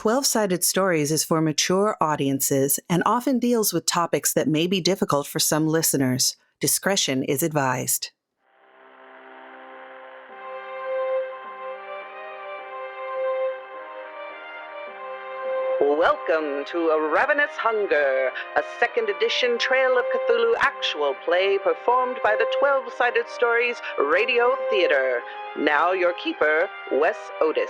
12-Sided Stories is for mature audiences and often deals with topics that may be difficult for some listeners. Discretion is advised. Welcome to A Ravenous Hunger, a second edition Trail of Cthulhu actual play performed by the 12-Sided Stories Radio Theater. Now your keeper, Wes Otis.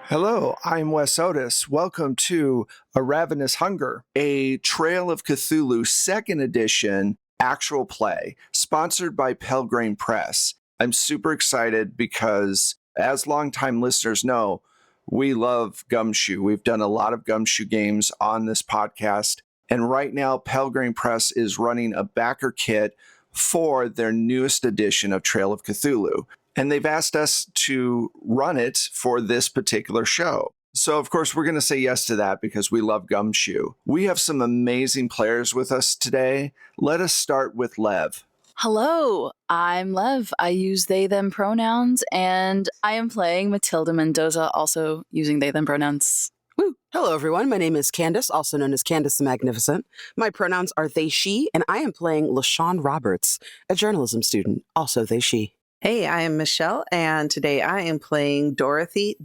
Hello, I'm Wes Otis. Welcome to A Ravenous Hunger, a Trail of Cthulhu second edition actual play sponsored by Pelgrane Press. I'm super excited because, as longtime listeners know, we love Gumshoe. We've done a lot of Gumshoe games on this podcast, and right now Pelgrane Press is running a backer kit for their newest edition of Trail of Cthulhu. And they've asked us to run it for this particular show. So, of course, we're going to say yes to that because we love Gumshoe. We have some amazing players with us today. Let us start with Lev. Hello, I'm Lev. I use they, them pronouns, and I am playing Matilda Mendoza, also using they, them pronouns. Woo. Hello, everyone. My name is Candace, also known as Candace the Magnificent. My pronouns are they, she, and I am playing LaShawn Roberts, a journalism student, also they, she. Hey, I am Michelle, and today I am playing Dorothy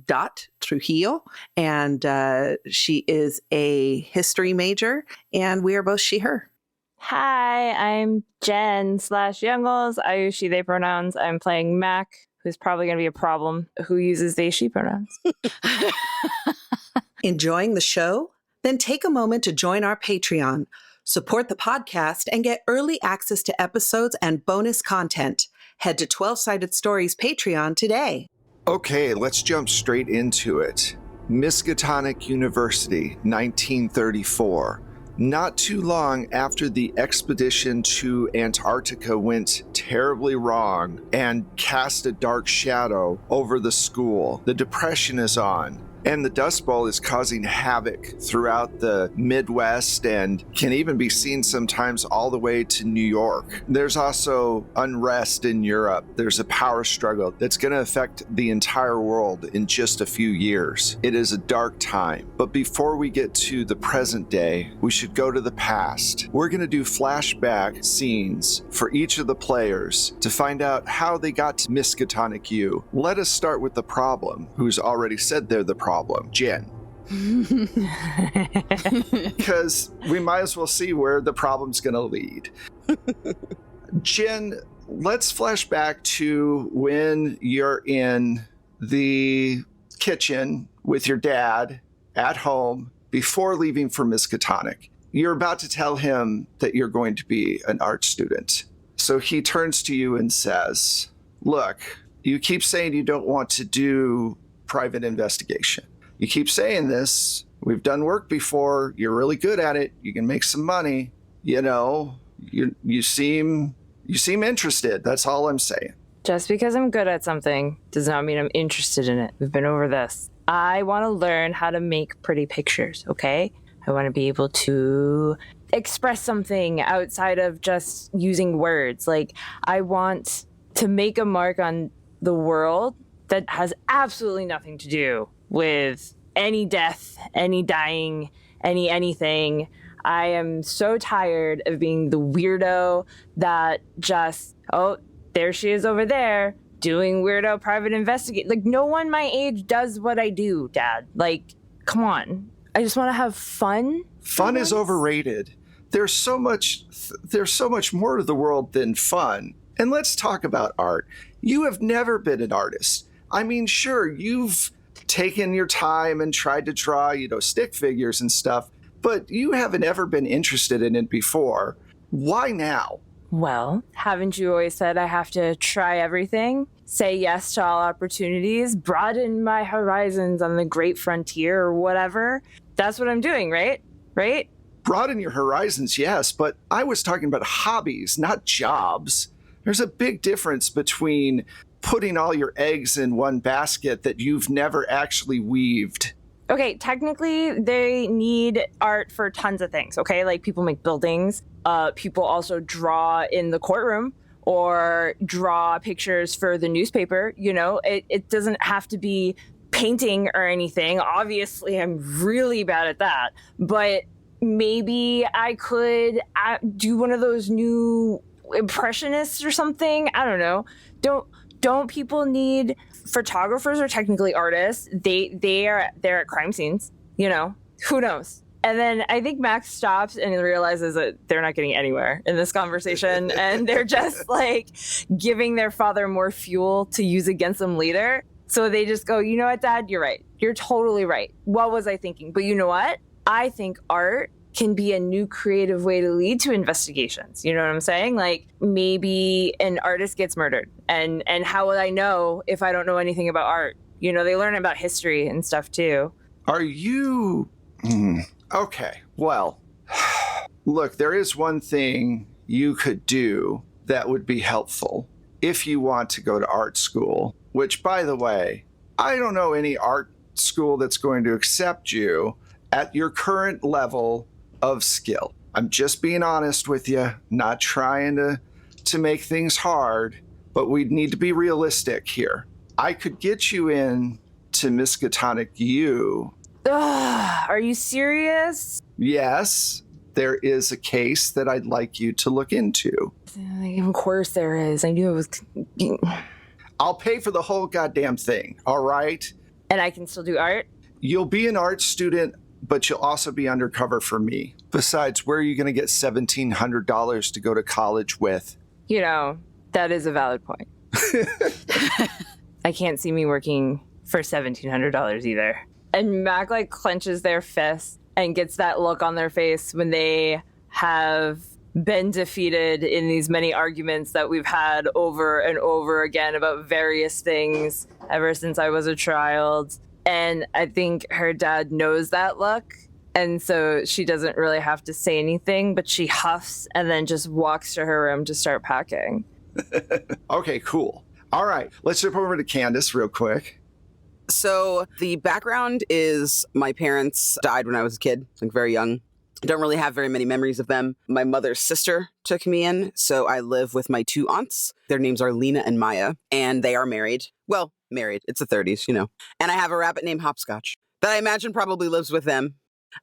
Trujillo, and she is a history major, and we are both she, her. Hi, I'm Jen/Youngles. I use she, they pronouns. I'm playing Mac, who's probably going to be a problem, who uses they, she pronouns. Enjoying the show? Then take a moment to join our Patreon, support the podcast, and get early access to episodes and bonus content. Head to 12-Sided Stories Patreon today. Okay, let's jump straight into it. Miskatonic University, 1934. Not too long after the expedition to Antarctica went terribly wrong and cast a dark shadow over the school, the Depression is on. And the Dust Bowl is causing havoc throughout the Midwest and can even be seen sometimes all the way to New York. There's also unrest in Europe. There's a power struggle that's going to affect the entire world in just a few years. It is a dark time. But before we get to the present day, we should go to the past. We're going to do flashback scenes for each of the players to find out how they got to Miskatonic U. Let us start with the problem, who's already said they're the problem. Jen. Because we might as well see where the problem's going to lead. Jen, let's flash back to when you're in the kitchen with your dad at home before leaving for Miskatonic. You're about to tell him that you're going to be an art student. So he turns to you and says, look, you keep saying you don't want to do private investigation. You keep saying this. We've done work before. You're really good at it. You can make some money. You know, you seem interested. That's all I'm saying. Just because I'm good at something does not mean I'm interested in it. We've been over this. I want to learn how to make pretty pictures, okay? I want to be able to express something outside of just using words. Like, I want to make a mark on the world that has absolutely nothing to do with any death, any dying, anything. I am so tired of being the weirdo that just, oh, there she is over there doing weirdo private investigate. Like, no one my age does what I do, Dad. Like, come on. I just want to have fun. Fun is overrated. There's so much more to the world than fun. And let's talk about art. You have never been an artist. I mean, sure, you've taken your time and tried to draw, stick figures and stuff, but you haven't ever been interested in it before. Why now? Well, haven't you always said I have to try everything? Say yes to all opportunities, broaden my horizons on the great frontier or whatever? That's what I'm doing, right? Right? Broaden your horizons, yes, but I was talking about hobbies, not jobs. There's a big difference between putting all your eggs in one basket that you've never actually weaved. Okay, technically, they need art for tons of things, okay? Like, people make buildings. People also draw in the courtroom or draw pictures for the newspaper. It doesn't have to be painting or anything. Obviously, I'm really bad at that, but maybe I could do one of those new impressionists or something. I don't know. Don't people need photographers or technically artists? They're at crime scenes, who knows? And then I think Max stops and realizes that they're not getting anywhere in this conversation. And they're just like giving their father more fuel to use against them later. So they just go, you know what, Dad, you're right. You're totally right. What was I thinking? But you know what? I think art can be a new creative way to lead to investigations. You know what I'm saying? Like maybe an artist gets murdered. And how would I know if I don't know anything about art? They learn about history and stuff too. Are you... Okay, well, look, there is one thing you could do that would be helpful if you want to go to art school, which, by the way, I don't know any art school that's going to accept you at your current level of skill. I'm just being honest with you, not trying to make things hard, but we need to be realistic here. I could get you in to Miskatonic U. Are you serious? Yes, there is a case that I'd like you to look into. Of course there is. I knew it was... I'll pay for the whole goddamn thing, all right? And I can still do art? You'll be an art student, but you'll also be undercover for me. Besides, where are you going to get $1,700 to go to college with? That is a valid point. I can't see me working for $1,700 either. And Mac clenches their fists and gets that look on their face when they have been defeated in these many arguments that we've had over and over again about various things ever since I was a child. And I think her dad knows that look. And so she doesn't really have to say anything, but she huffs and then just walks to her room to start packing. Okay, cool. All right, let's jump over to Candace real quick. So the background is my parents died when I was a kid, very young. I don't really have very many memories of them. My mother's sister took me in, so I live with my two aunts. Their names are Lena and Maya, and they are married. Well, married. It's the 30s, And I have a rabbit named Hopscotch that I imagine probably lives with them,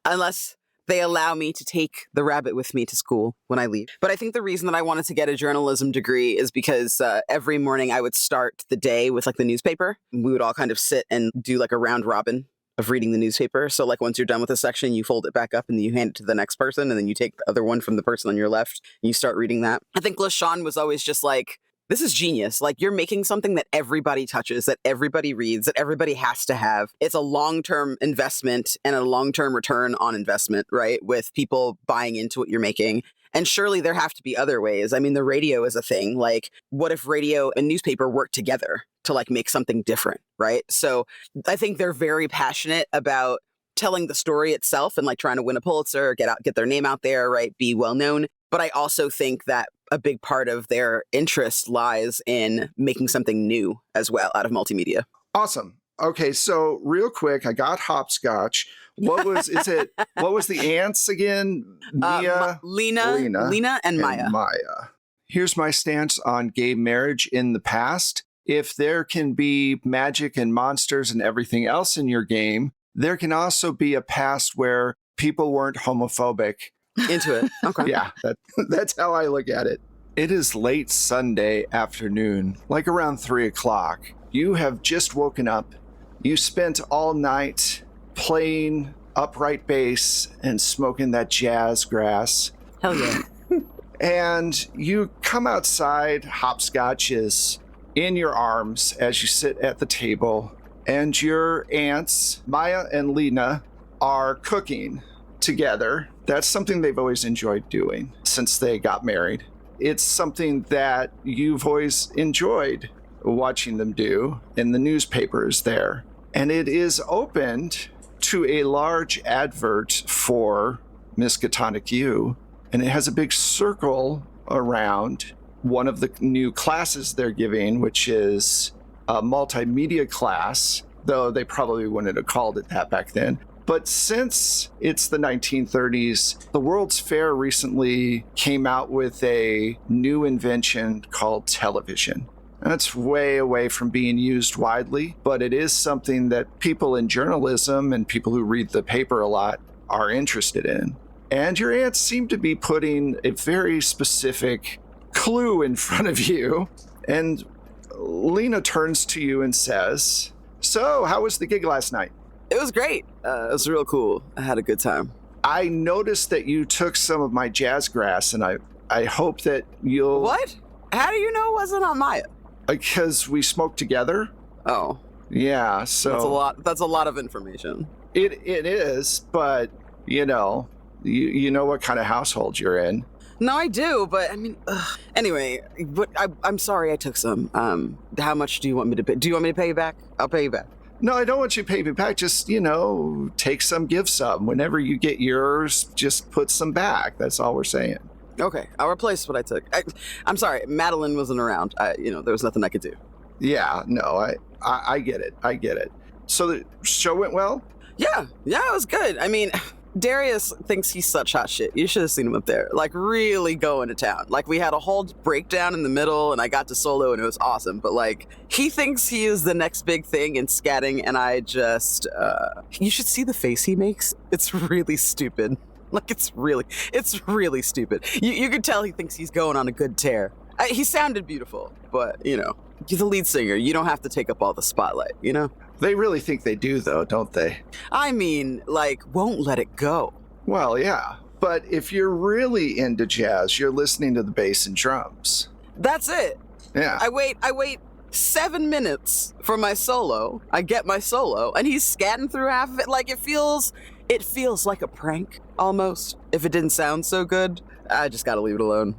unless they allow me to take the rabbit with me to school when I leave. But I think the reason that I wanted to get a journalism degree is because every morning I would start the day with the newspaper. We would all kind of sit and do a round robin of reading the newspaper. So once you're done with a section, you fold it back up and you hand it to the next person. And then you take the other one from the person on your left and you start reading that. I think LaShawn was always just this is genius. You're making something that everybody touches, that everybody reads, that everybody has to have. It's a long-term investment and a long-term return on investment, right? With people buying into what you're making. And surely there have to be other ways. I mean, the radio is a thing. What if radio and newspaper work together to make something different, right? So I think they're very passionate about telling the story itself and trying to win a Pulitzer, get their name out there, right? Be well known. But I also think that a big part of their interest lies in making something new as well out of multimedia. Awesome. Okay, so real quick, I got Hopscotch. What was the ants again? Mia, Lena, and Maya. Here's my stance on gay marriage in the past. If there can be magic and monsters and everything else in your game, there can also be a past where people weren't homophobic. Into it. Okay. Yeah, that's how I look at it. It is late Sunday afternoon, around 3 o'clock. You have just woken up. You spent all night playing upright bass and smoking that jazz grass. Hell yeah. And you come outside, Hopscotch is in your arms as you sit at the table, and your aunts, Maya and Lena, are cooking together. That's something they've always enjoyed doing since they got married. It's something that you've always enjoyed watching them do, and the newspaper is there. And it is opened to a large advert for Miskatonic U, and it has a big circle around one of the new classes they're giving, which is a multimedia class, though they probably wouldn't have called it that back then. But since it's the 1930s, the World's Fair recently came out with a new invention called television. And it's way away from being used widely, but it is something that people in journalism and people who read the paper a lot are interested in. And your aunts seem to be putting a very specific clue in front of you. And Lena turns to you and says, "So, how was the gig last night?" It was great. It was real cool. I had a good time. I noticed that you took some of my jazz grass, and I hope that you'll... What? How do you know it wasn't on Maya? Because we smoked together. Oh. Yeah, so... That's a lot of information. It is, but, you know what kind of household you're in. No, I do, but I mean, anyway, but I'm sorry I took some. How much do you want me to pay? Do you want me to pay you back? I'll pay you back. No, I don't want you to pay me back. Just, take some, give some. Whenever you get yours, just put some back. That's all we're saying. Okay, I'll replace what I took. I'm sorry, Madeline wasn't around. There was nothing I could do. Yeah, no, I get it. I get it. So the show went well? Yeah, it was good. I mean, Darius thinks he's such hot shit. You should have seen him up there. Like, really going to town. Like, we had a whole breakdown in the middle, and I got to solo, and it was awesome. But, like, he thinks he is the next big thing in scatting, and I just, you should see the face he makes. It's really stupid. Like, it's really stupid. You could tell he thinks he's going on a good tear. He sounded beautiful, but, you're the lead singer. You don't have to take up all the spotlight, They really think they do, though, don't they? I mean, like, won't let it go. Well, yeah. But if you're really into jazz, you're listening to the bass and drums. That's it. Yeah. I wait 7 minutes for my solo. I get my solo, and he's scatting through half of it. Like, it feels like a prank, almost. If it didn't sound so good, I just gotta leave it alone.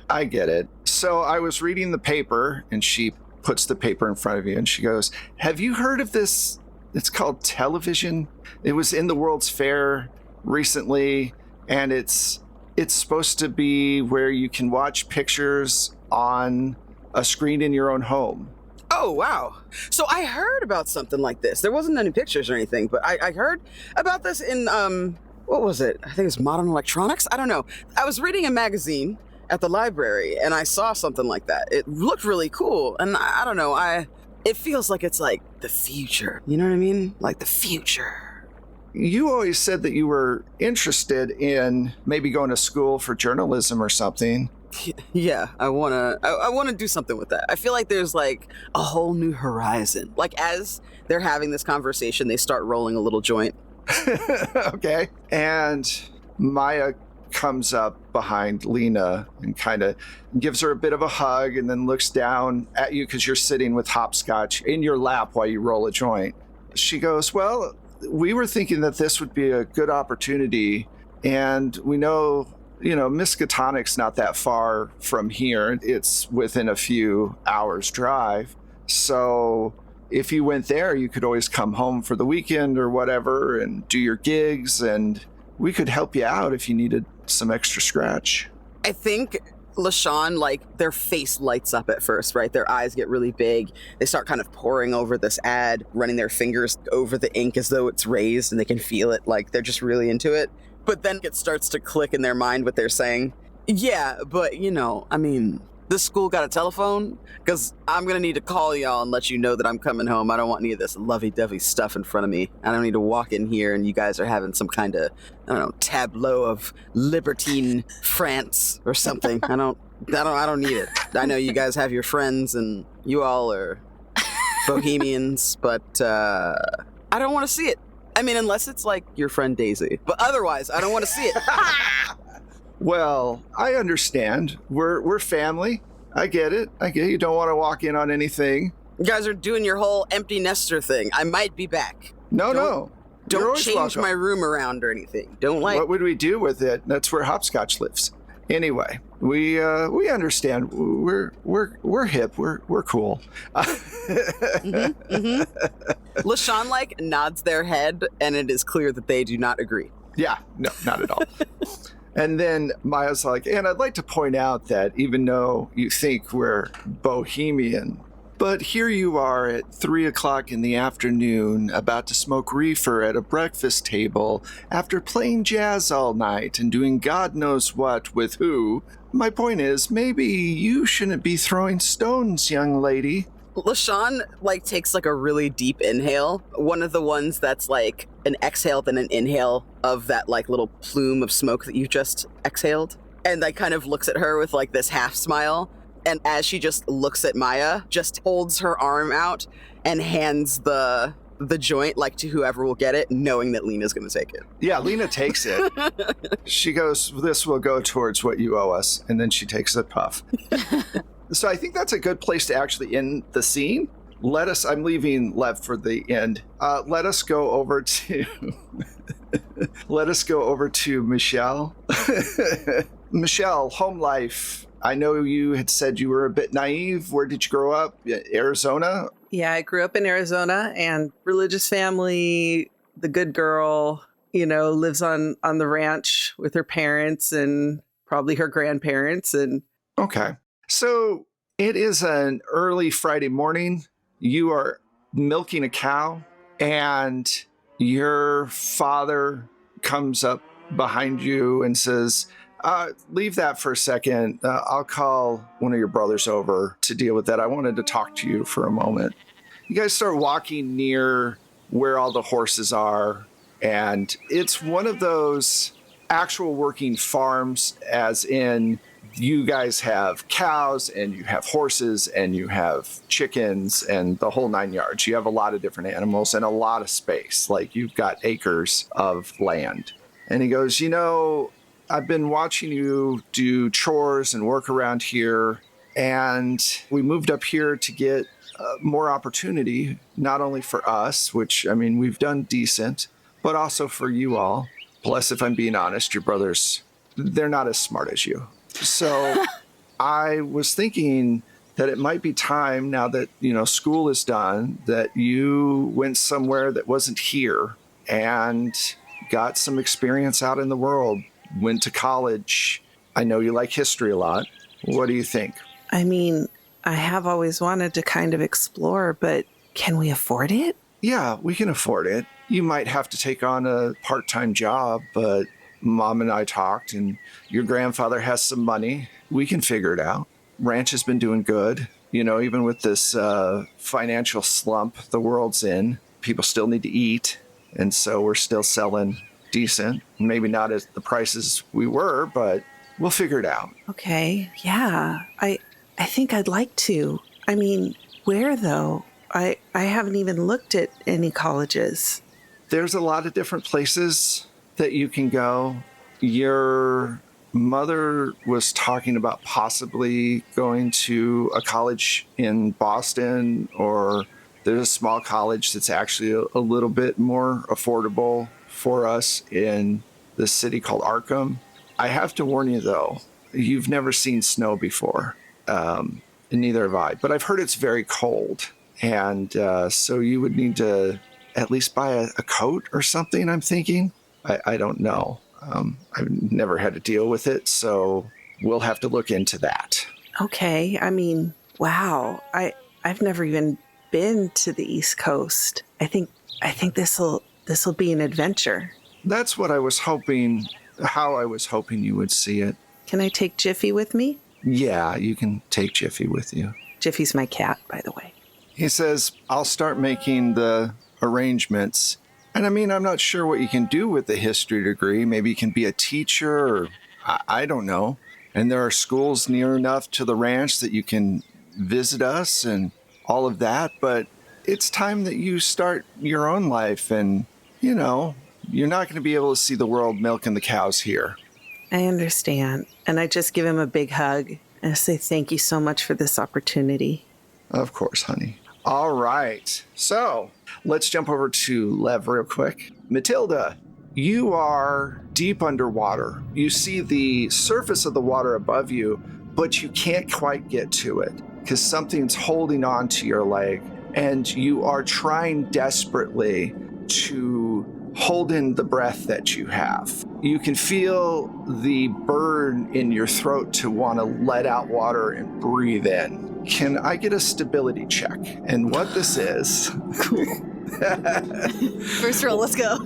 I get it. So I was reading the paper, and she puts the paper in front of you, and she goes, "Have you heard of this? It's called television. It was in the World's Fair recently, and it's supposed to be where you can watch pictures on a screen in your own home." Oh, wow. So I heard about something like this. There wasn't any pictures or anything, but I heard about this in, what was it? I think it was Modern Electronics? I don't know. I was reading a magazine at the library, and I saw something like that. It looked really cool, and I don't know, it feels like it's like the future. You know what I mean? Like the future. You always said that you were interested in maybe going to school for journalism or something. Yeah, I wanna do something with that. I feel like there's like a whole new horizon. Like as they're having this conversation, they start rolling a little joint. Okay. And Maya comes up behind Lena and kind of gives her a bit of a hug and then looks down at you because you're sitting with hopscotch in your lap while you roll a joint. She goes, "Well, we were thinking that this would be a good opportunity, and we know, Miskatonic's not that far from here. It's within a few hours drive. So if you went there, you could always come home for the weekend or whatever and do your gigs, and we could help you out if you needed some extra scratch." I think LaShawn, like, their face lights up at first, right? Their eyes get really big. They start kind of poring over this ad, running their fingers over the ink as though it's raised and they can feel it. Like, they're just really into it. But then it starts to click in their mind what they're saying. Yeah, but, this school got a telephone? Because I'm going to need to call y'all and let you know that I'm coming home. I don't want any of this lovey-dovey stuff in front of me. I don't need to walk in here and you guys are having some kind of, tableau of libertine France or something. I don't need it. I know you guys have your friends and you all are bohemians, but I don't want to see it. I mean, unless it's like your friend Daisy. But otherwise, I don't want to see it. Well, I understand. We're family. I get it. You don't want to walk in on anything. You guys are doing your whole empty nester thing. I might be back. No. Don't change my room around or anything. What would we do with it? That's where Hopscotch lives. Anyway, we understand. We're hip. We're cool. LaShawn nods their head, and it is clear that they do not agree. Yeah, no, not at all. And then Maya's like, "And I'd like to point out that even though you think we're bohemian, But here you are at 3 o'clock in the afternoon, about to smoke reefer at a breakfast table after playing jazz all night and doing God knows what with who. My point is, maybe you shouldn't be throwing stones, young lady. LaShawn, takes, a really deep inhale. One of the ones that's, an exhale then an inhale of that, little plume of smoke that you just exhaled. And kind of looks at her with, this half smile. And as she just looks at Maya, just holds her arm out and hands the joint, to whoever will get it, knowing that Lena's going to take it. Yeah, Lena takes it. She goes, this will go towards what you owe us. And then she takes a puff. So I think that's a good place to actually end the scene. I'm leaving Lev for the end. Let us go over to Michelle. Michelle, home life. I know you had said you were a bit naive. Where did you grow up? Arizona? Yeah, I grew up in Arizona, and religious family, the good girl, lives on the ranch with her parents and probably her grandparents. And okay. So it is an early Friday morning. You are milking a cow, and your father comes up behind you and says, leave that for a second. I'll call one of your brothers over to deal with that. I wanted to talk to you for a moment. You guys start walking near where all the horses are, and it's one of those actual working farms, as in you guys have cows and you have horses and you have chickens and the whole 9 yards. You have a lot of different animals and a lot of space. You've got acres of land. And he goes, I've been watching you do chores and work around here, and we moved up here to get more opportunity, not only for us, which, we've done decent, but also for you all. Plus, if I'm being honest, your brothers, they're not as smart as you. So I was thinking that it might be time, now that, school is done, that you went somewhere that wasn't here and got some experience out in the world. Went to college. I know you like history a lot. What do you think? I have always wanted to kind of explore, but can we afford it? Yeah, we can afford it. You might have to take on a part-time job, but Mom and I talked, and your grandfather has some money. We can figure it out. Ranch has been doing good. Even with this financial slump the world's in, people still need to eat. And so we're still selling decent. Maybe not at the prices we were, but we'll figure it out. Okay, yeah. I think I'd like to. Where though? I haven't even looked at any colleges. There's a lot of different places that you can go. Your mother was talking about possibly going to a college in Boston, or there's a small college that's actually a little bit more affordable for us in the city called Arkham. I have to warn you, though, you've never seen snow before, and neither have I. But I've heard it's very cold, and so you would need to at least buy a coat or something, I'm thinking. I don't know. I've never had to deal with it, so we'll have to look into that. Okay, wow. I've never even been to the East Coast. I think this'll be an adventure. That's what I was hoping, how I was hoping you would see it. Can I take Jiffy with me? Yeah, you can take Jiffy with you. Jiffy's my cat, by the way. He says, I'll start making the arrangements. And I'm not sure what you can do with the history degree. Maybe you can be a teacher, or I don't know. And there are schools near enough to the ranch that you can visit us and all of that. But it's time that you start your own life, and, you're not going to be able to see the world milking the cows here. I understand. And I just give him a big hug and I say thank you so much for this opportunity. Of course, honey. All right. So let's jump over to Lev real quick. Matilda, you are deep underwater. You see the surface of the water above you, but you can't quite get to it because something's holding on to your leg, and you are trying desperately to hold in the breath that you have. You can feel the burn in your throat to want to let out water and breathe in. Can I get a stability check? And what this is... Cool. First roll, let's go.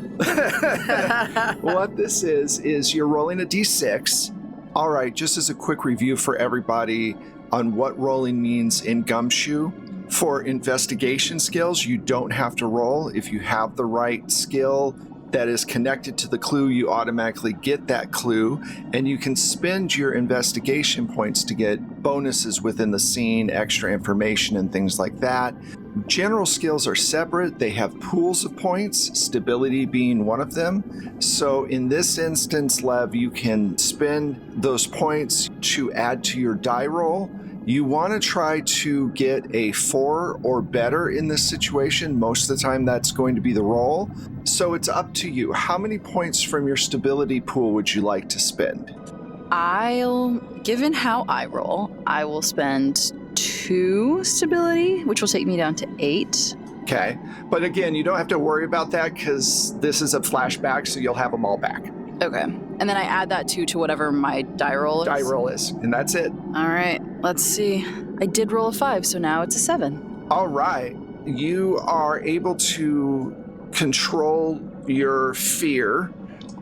What this is you're rolling a d6. All right, just as a quick review for everybody on what rolling means in Gumshoe. For investigation skills, you don't have to roll. If you have the right skill that is connected to the clue, you automatically get that clue, and you can spend your investigation points to get bonuses within the scene, extra information, and things like that. General skills are separate. They have pools of points, stability being one of them. So in this instance, Lev, you can spend those points to add to your die roll. You want to try to get a 4 or better in this situation. Most of the time, that's going to be the roll. So it's up to you. How many points from your stability pool would you like to spend? Given how I roll, I will spend 2 stability, which will take me down to 8. Okay. But again, you don't have to worry about that because this is a flashback, so you'll have them all back. Okay. And then I add that 2 to whatever my die roll is? Die roll is, and that's it. All right. Let's see. I did roll a 5, so now it's a 7. All right. You are able to control your fear.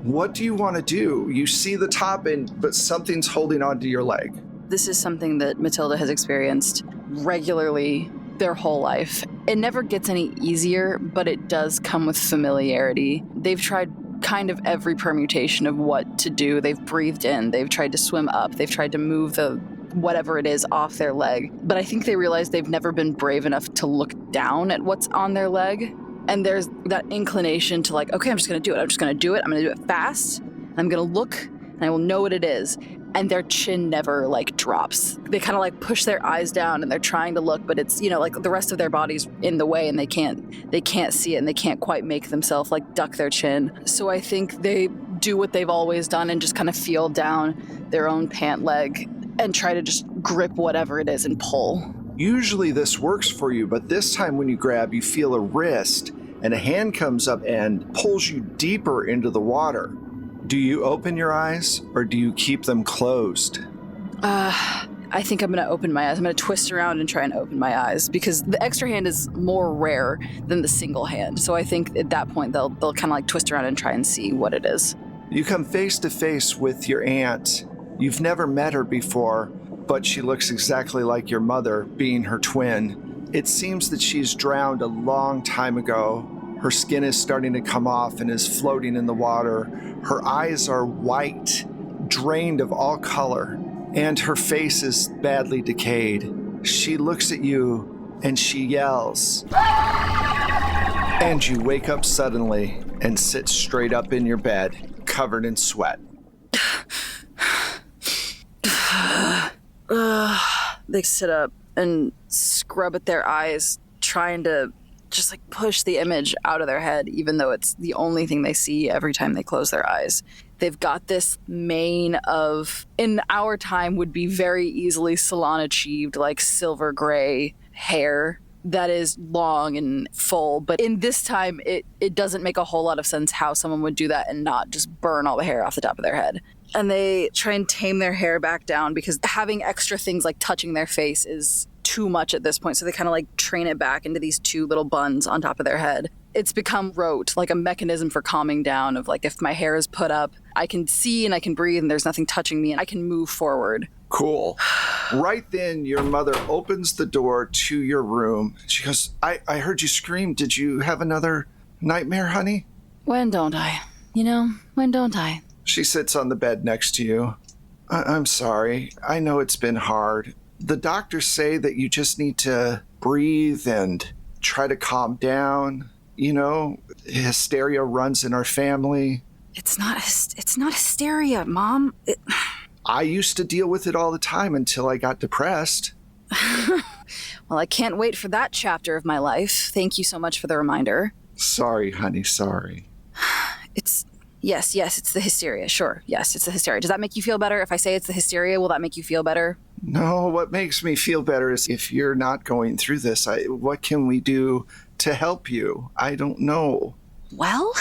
What do you want to do? You see the top, but something's holding onto your leg. This is something that Matilda has experienced regularly their whole life. It never gets any easier, but it does come with familiarity. They've tried kind of every permutation of what to do. They've breathed in, they've tried to swim up, they've tried to move the whatever it is off their leg. But I think they realize they've never been brave enough to look down at what's on their leg. And there's that inclination to like, okay, I'm just going to do it. I'm just going to do it. I'm going to do it fast. I'm going to look and I will know what it is. And their chin never like drops. They kind of like push their eyes down and they're trying to look, but it's, like the rest of their body's in the way and they can't see it and they can't quite make themselves like duck their chin. So I think they do what they've always done and just kind of feel down their own pant leg and try to just grip whatever it is and pull. Usually this works for you, but this time when you grab, you feel a wrist and a hand comes up and pulls you deeper into the water. Do you open your eyes or do you keep them closed? I think I'm going to open my eyes. I'm going to twist around and try and open my eyes because the extra hand is more rare than the single hand. So I think at that point they'll kind of like twist around and try and see what it is. You come face to face with your aunt. You've never met her before, but she looks exactly like your mother, being her twin. It seems that she's drowned a long time ago. Her skin is starting to come off and is floating in the water. Her eyes are white, drained of all color, and her face is badly decayed. She looks at you and she yells. And you wake up suddenly and sit straight up in your bed, covered in sweat. They sit up and scrub at their eyes, trying to just like push the image out of their head, even though it's the only thing they see every time they close their eyes. They've got this mane of, in our time, would be very easily salon achieved, like silver gray hair that is long and full. But in this time, it doesn't make a whole lot of sense how someone would do that and not just burn all the hair off the top of their head. And they try and tame their hair back down because having extra things like touching their face is too much at this point. So they kind of like train it back into these 2 little buns on top of their head. It's become rote, like a mechanism for calming down of like, if my hair is put up, I can see and I can breathe and there's nothing touching me and I can move forward. Cool. Right then, your mother opens the door to your room. She goes, I heard you scream. Did you have another nightmare, honey? When don't I? When don't I? She sits on the bed next to you. I'm sorry. I know it's been hard. The doctors say that you just need to breathe and try to calm down. Hysteria runs in our family. It's not hysteria, Mom. I used to deal with it all the time until I got depressed. Well, I can't wait for that chapter of my life. Thank you so much for the reminder. Sorry, honey, sorry. Yes, it's the hysteria. Sure, yes, it's the hysteria. Does that make you feel better? If I say it's the hysteria, will that make you feel better? No, what makes me feel better is if you're not going through this, what can we do to help you? I don't know. Well,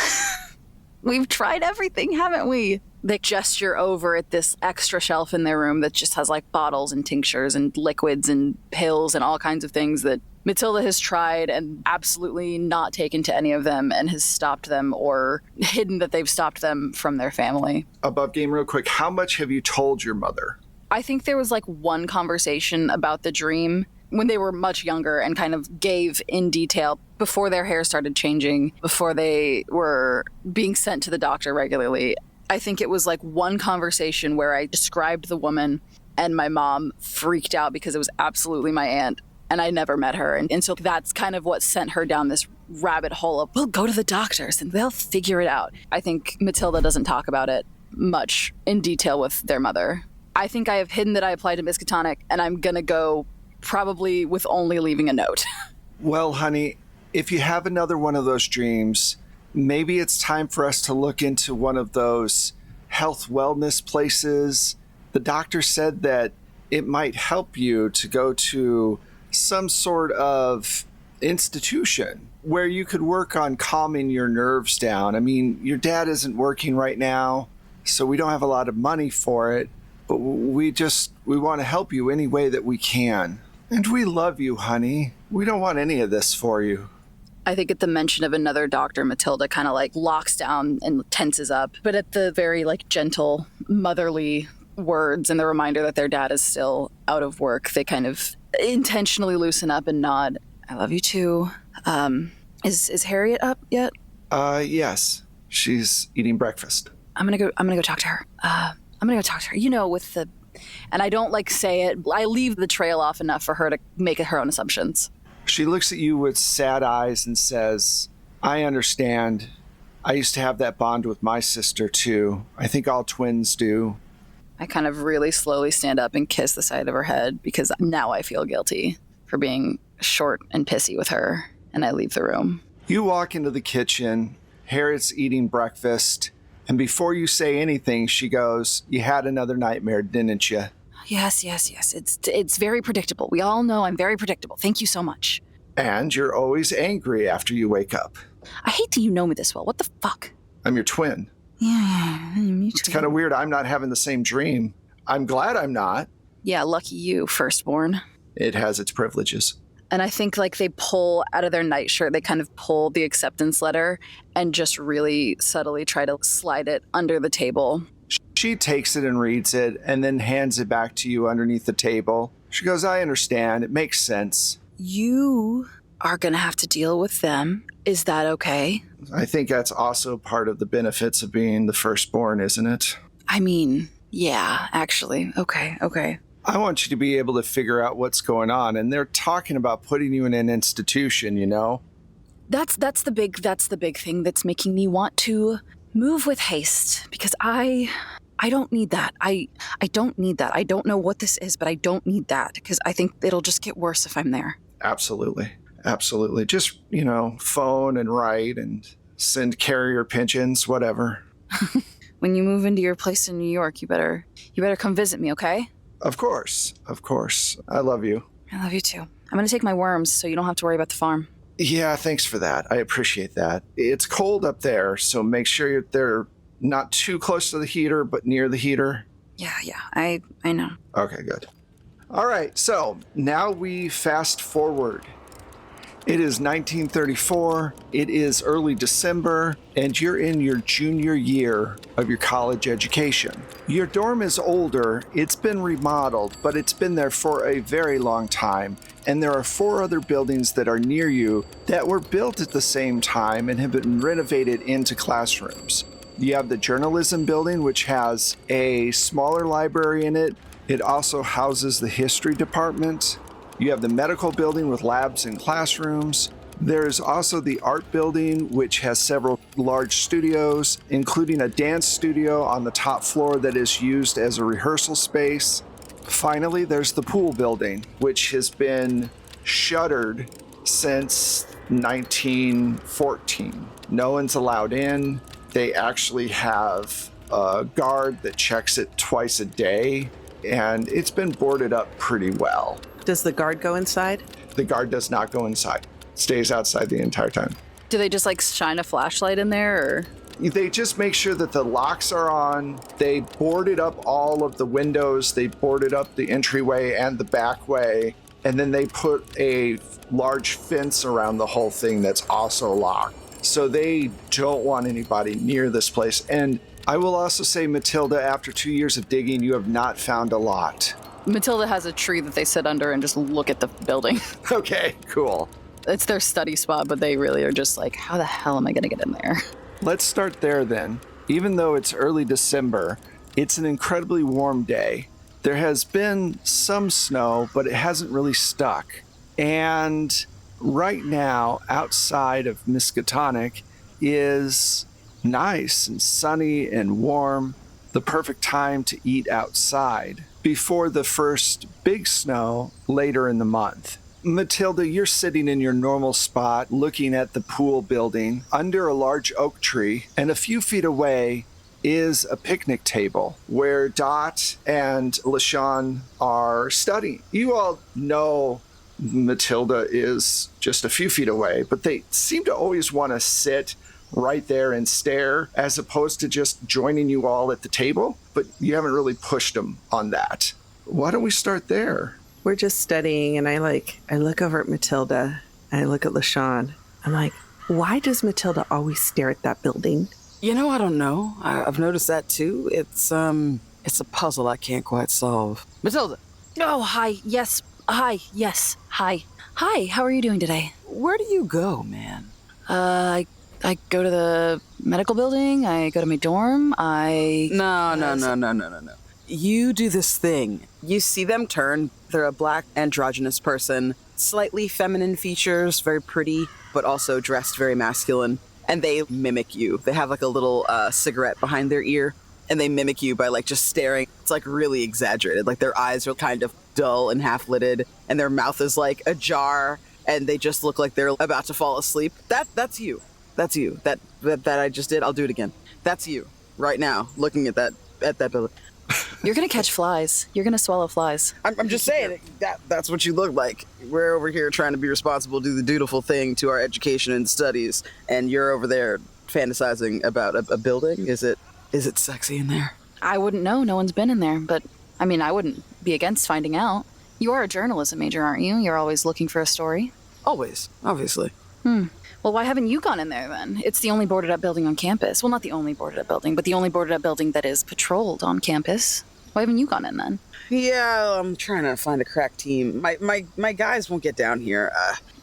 we've tried everything, haven't we? They gesture over at this extra shelf in their room that just has like bottles and tinctures and liquids and pills and all kinds of things that Matilda has tried and absolutely not taken to any of them and has stopped them or hidden that they've stopped them from their family. Above game real quick, how much have you told your mother? I think there was like one conversation about the dream when they were much younger and kind of gave in detail before their hair started changing, before they were being sent to the doctor regularly. I think it was like one conversation where I described the woman and my mom freaked out because it was absolutely my aunt and I never met her. And so that's kind of what sent her down this rabbit hole of, we'll go to the doctors and they'll figure it out. I think Matilda doesn't talk about it much in detail with their mother. I think I have hidden that I applied to Miskatonic and I'm going to go probably with only leaving a note. Well, honey, if you have another one of those dreams, maybe it's time for us to look into one of those health wellness places. The doctor said that it might help you to go to some sort of institution where you could work on calming your nerves down. I mean, your dad isn't working right now, so we don't have a lot of money for it, but we want to help you any way that we can. And we love you, honey. We don't want any of this for you. I think at the mention of another doctor, Matilda kind of like locks down and tenses up. But at the very like gentle, motherly words and the reminder that their dad is still out of work, they kind of intentionally loosen up and nod. I love you too. Is Harriet up yet? Yes. She's eating breakfast. I'm gonna go talk to her. You know, with the, and I don't like say it. I leave the trail off enough for her to make her own assumptions. She looks at you with sad eyes and says, I understand. I used to have that bond with my sister too. I think all twins do. I kind of really slowly stand up and kiss the side of her head because now I feel guilty for being short and pissy with her, and I leave the room. You walk into the kitchen. Harriet's eating breakfast. And before you say anything, she goes, you had another nightmare, didn't you? Yes. It's very predictable. We all know I'm very predictable. Thank you so much. And you're always angry after you wake up. I hate that you know me this well. What the fuck? I'm your twin. Yeah, me too. It's kind of weird I'm not having the same dream. I'm glad I'm not. Yeah, lucky you, firstborn. It has its privileges. And I think like they pull out of their nightshirt, they kind of pull the acceptance letter and just really subtly try to slide it under the table. She takes it and reads it and then hands it back to you underneath the table. She goes, I understand. It makes sense. You are going to have to deal with them. Is that okay? I think that's also part of the benefits of being the firstborn, isn't it? I mean, yeah, actually. Okay. I want you to be able to figure out what's going on, and they're talking about putting you in an institution, you know? That's the big thing that's making me want to move with haste, because I don't need that. I don't need that. I don't know what this is, but I don't need that, because I think it'll just get worse if I'm there. Absolutely. Just, phone and write and send carrier pigeons, whatever. When you move into your place in New York, you better come visit me, okay? Of course. I love you. I love you too. I'm going to take my worms so you don't have to worry about the farm. Yeah, thanks for that. I appreciate that. It's cold up there, so make sure they're not too close to the heater, but near the heater. Yeah, I know. Okay, good. All right, so now we fast forward. It is 1934, it is early December, and you're in your junior year of your college education. Your dorm is older, it's been remodeled, but it's been there for a very long time, and there are 4 other buildings that are near you that were built at the same time and have been renovated into classrooms. You have the journalism building, which has a smaller library in it. It also houses the history department. You have the medical building with labs and classrooms. There is also the art building, which has several large studios, including a dance studio on the top floor that is used as a rehearsal space. Finally, there's the pool building, which has been shuttered since 1914. No one's allowed in. They actually have a guard that checks it twice a day, and it's been boarded up pretty well. Does the guard go inside? The guard does not go inside. Stays outside the entire time. Do they just like shine a flashlight in there, or? They just make sure that the locks are on. They boarded up all of the windows. They boarded up the entryway and the back way. And then they put a large fence around the whole thing that's also locked. So they don't want anybody near this place. And I will also say, Matilda, after 2 years of digging, you have not found a lot. Matilda has a tree that they sit under and just look at the building. Okay, cool. It's their study spot, but they really are just like, how the hell am I going to get in there? Let's start there then. Even though it's early December, it's an incredibly warm day. There has been some snow, but it hasn't really stuck. And right now, outside of Miskatonic is nice and sunny and warm, the perfect time to eat outside before the first big snow later in the month. Matilda, you're sitting in your normal spot looking at the pool building under a large oak tree, and a few feet away is a picnic table where Dot and LaShawn are studying. You all know Matilda is just a few feet away, but they seem to always want to sit right there and stare as opposed to just joining you all at the table, but you haven't really pushed them on that. Why don't we start there? We're just studying, and I look over at Matilda, and I look at LaShawn. I'm like, why does Matilda always stare at that building? You know, I don't know. I've noticed that too. It's a puzzle I can't quite solve. Matilda! Oh, hi. Yes. Hi. Yes. Hi. Hi. How are you doing today? Where do you go, man? I go to the medical building. I go to my dorm. No. You do this thing. You see them turn. They're a black androgynous person, slightly feminine features, very pretty, but also dressed very masculine. And they mimic you. They have like a little cigarette behind their ear, and they mimic you by like just staring. It's like really exaggerated. Like their eyes are kind of dull and half-lidded, and their mouth is like ajar, and they just look like they're about to fall asleep. That's you. That's you. That I just did. I'll do it again. That's you right now, looking at that building. You're gonna catch flies. You're gonna swallow flies. I'm just saying that's what you look like. We're over here trying to be responsible, do the dutiful thing to our education and studies, and you're over there fantasizing about a building. Is it sexy in there? I wouldn't know. No one's been in there, but I mean, I wouldn't be against finding out. You are a journalism major, aren't you? You're always looking for a story. Always, obviously. Well, why haven't you gone in there then? It's the only boarded up building on campus. Well, not the only boarded up building, but the only boarded up building that is patrolled on campus. Why haven't you gone in then? Yeah, I'm trying to find a crack team. My guys won't get down here.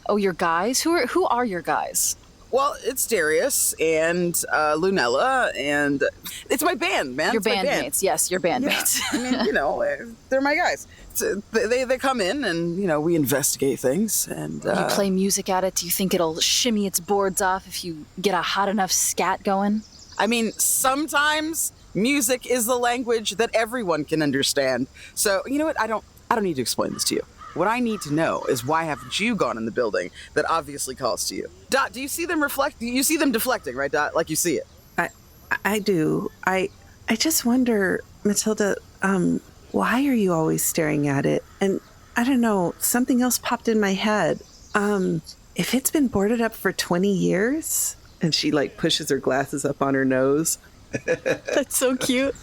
Oh, your guys? Who are your guys? Well, it's Darius and Lunella, and it's my band, man. Your it's my band. bandmates. Yes, your bandmates. Yeah. I mean, you know, they're my guys. They come in and, you know, we investigate things. And you play music at it. Do you think it'll shimmy its boards off if you get a hot enough scat going? I mean, sometimes music is the language that everyone can understand. So, you know what? I don't need to explain this to you. What I need to know is why haven't you gone in the building that obviously calls to you? Dot, do you see them reflect? You see them deflecting, right, Dot? Like you see it. I do. I just wonder, Matilda, why are you always staring at it? And I don't know, something else popped in my head. If it's been boarded up for 20 years, and she like pushes her glasses up on her nose. That's so cute.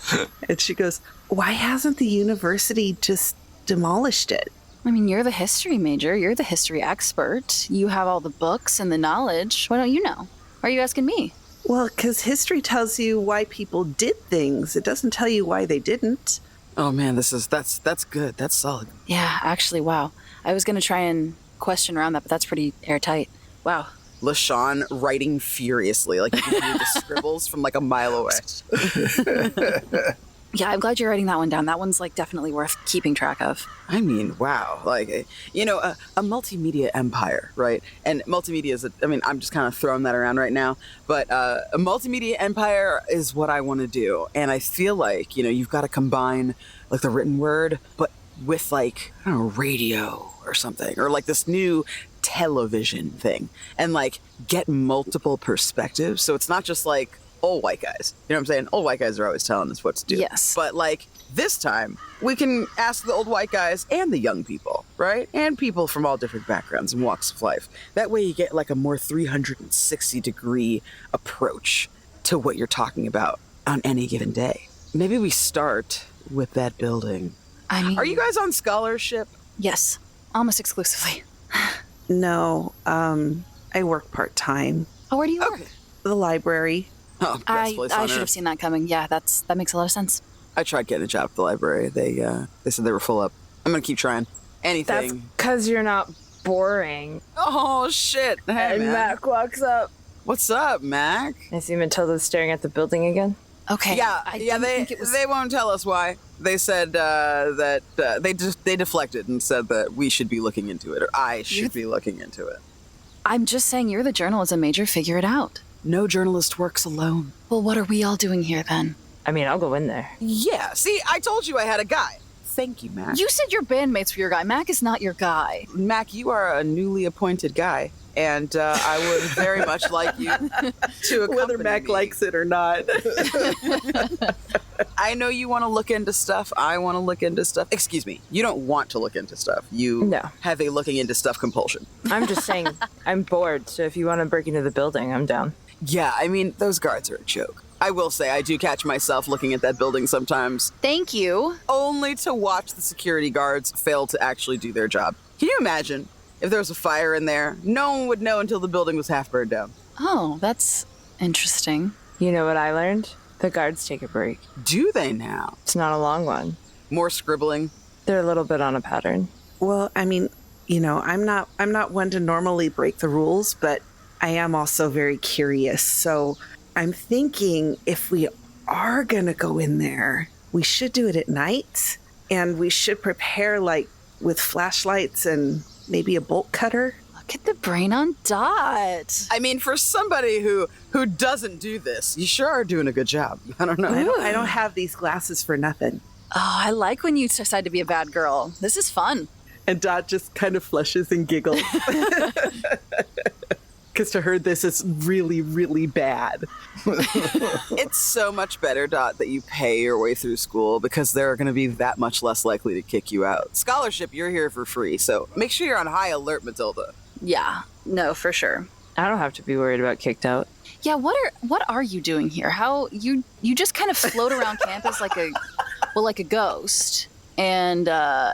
And she goes, why hasn't the university just demolished it? I mean, you're the history major. You're the history expert. You have all the books and the knowledge. Why don't you know? Why are you asking me? Well, because history tells you why people did things. It doesn't tell you why they didn't. Oh man, that's good. That's solid. Yeah, actually, wow. I was going to try and question around that, but that's pretty airtight. Wow. LaShawn writing furiously, like you can hear the scribbles from like a mile away. Yeah, I'm glad you're writing that one down. That one's like definitely worth keeping track of. I mean, wow. Like, you know, a multimedia empire, right? And multimedia is, I'm just kind of throwing that around right now. But a multimedia empire is what I want to do. And I feel like, you know, you've got to combine like the written word, but with like, I don't know, radio or something. Or like this new television thing. And like get multiple perspectives. So it's not just like, old white guys. You know what I'm saying? Old white guys are always telling us what to do. Yes. But like this time, we can ask the old white guys and the young people, right? And people from all different backgrounds and walks of life. That way you get like a more 360 degree approach. to what you're talking about on any given day. Maybe we start with that building. I mean, Are you guys on scholarship? yes, almost exclusively. No, I work part-time. Oh, where do you work? Okay. The library. Oh, best I place on should have earth. seen that coming. Yeah, that makes a lot of sense. I tried getting a job at the library. They said they were full up. I'm gonna keep trying. That's Anything. because you're not boring. Oh shit! Hey, And man. Mac walks up. What's up, Mac? I see Matilda staring at the building again. Okay. I didn't think it was... They won't tell us why. They said that they deflected and said that we should be looking into it, or I should be looking into it. I'm just saying you're the journalism major. Figure it out. No journalist works alone. Well, what are we all doing here then? I mean, I'll go in there. Yeah. See, I told you I had a guy. Thank you, Mac. You said your bandmates were your guy. Mac is not your guy. Mac, you are a newly appointed guy, and I would very much like you to accompany Whether Mac me. likes it or not. I know you want to look into stuff. I want to look into stuff. Excuse me. You don't want to look into stuff. You No. have a looking into stuff compulsion. I'm just saying, I'm bored, so if you want to break into the building, I'm down. Yeah, I mean, those guards are a joke. I will say, I do catch myself looking at that building sometimes, Thank you. only to watch the security guards fail to actually do their job. Can you imagine if there was a fire in there? No one would know until the building was half burned down. Oh, that's interesting. You know what I learned? The guards take a break. Do they now? It's not a long one. More scribbling. They're a little bit on a pattern. Well, I mean, I'm not one to normally break the rules, but I am also very curious. So I'm thinking if we are going to go in there, we should do it at night, and we should prepare like with flashlights and maybe a bolt cutter. Look at the brain on Dot. I mean, for somebody who doesn't do this, you sure are doing a good job. I don't know. I don't have these glasses for nothing. Oh, I like when you decide to be a bad girl. This is fun. And Dot just kind of flushes and giggles. Because to her, this is really, really bad. It's so much better, Dot, that you pay your way through school because they're going to be that much less likely to kick you out. Scholarship, you're here for free, so make sure you're on high alert, Matilda. Yeah, no, for sure. I don't have to be worried about kicked out. Yeah, what are you doing here? How you just kind of float around campus like a ghost, and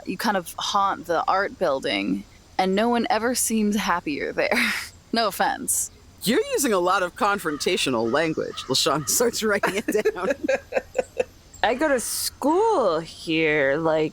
you kind of haunt the art building, and no one ever seems happier there. No offense. You're using a lot of confrontational language. LaShawn starts writing it down. I go to school here, like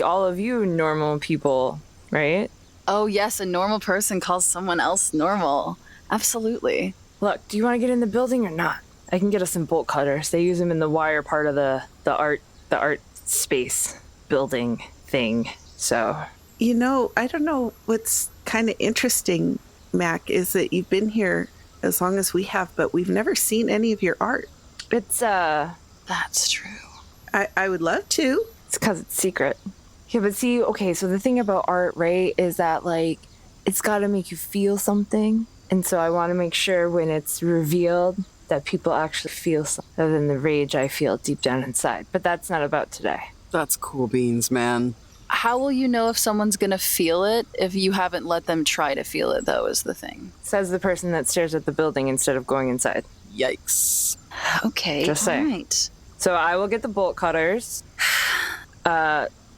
all of you normal people, right? Oh yes, a normal person calls someone else normal. Absolutely. Look, do you want to get in the building or not? I can get us some bolt cutters. They use them in the wire part of the art space building thing. So, I don't know what's kind of interesting, Mac, is that you've been here as long as we have, but we've never seen any of your art. it's That's true. I would love to. It's because it's secret. Yeah, but see, okay, so the thing about art, right, is that, like, it's got to make you feel something. And so I want to make sure when it's revealed that people actually feel something other than the rage I feel deep down inside. But that's not about today. That's cool beans, man. How will you know if someone's gonna feel it if you haven't let them try to feel it, though, is the thing. Says the person that stares at the building instead of going inside. Yikes. Okay, Just saying. all right. So I will get the bolt cutters.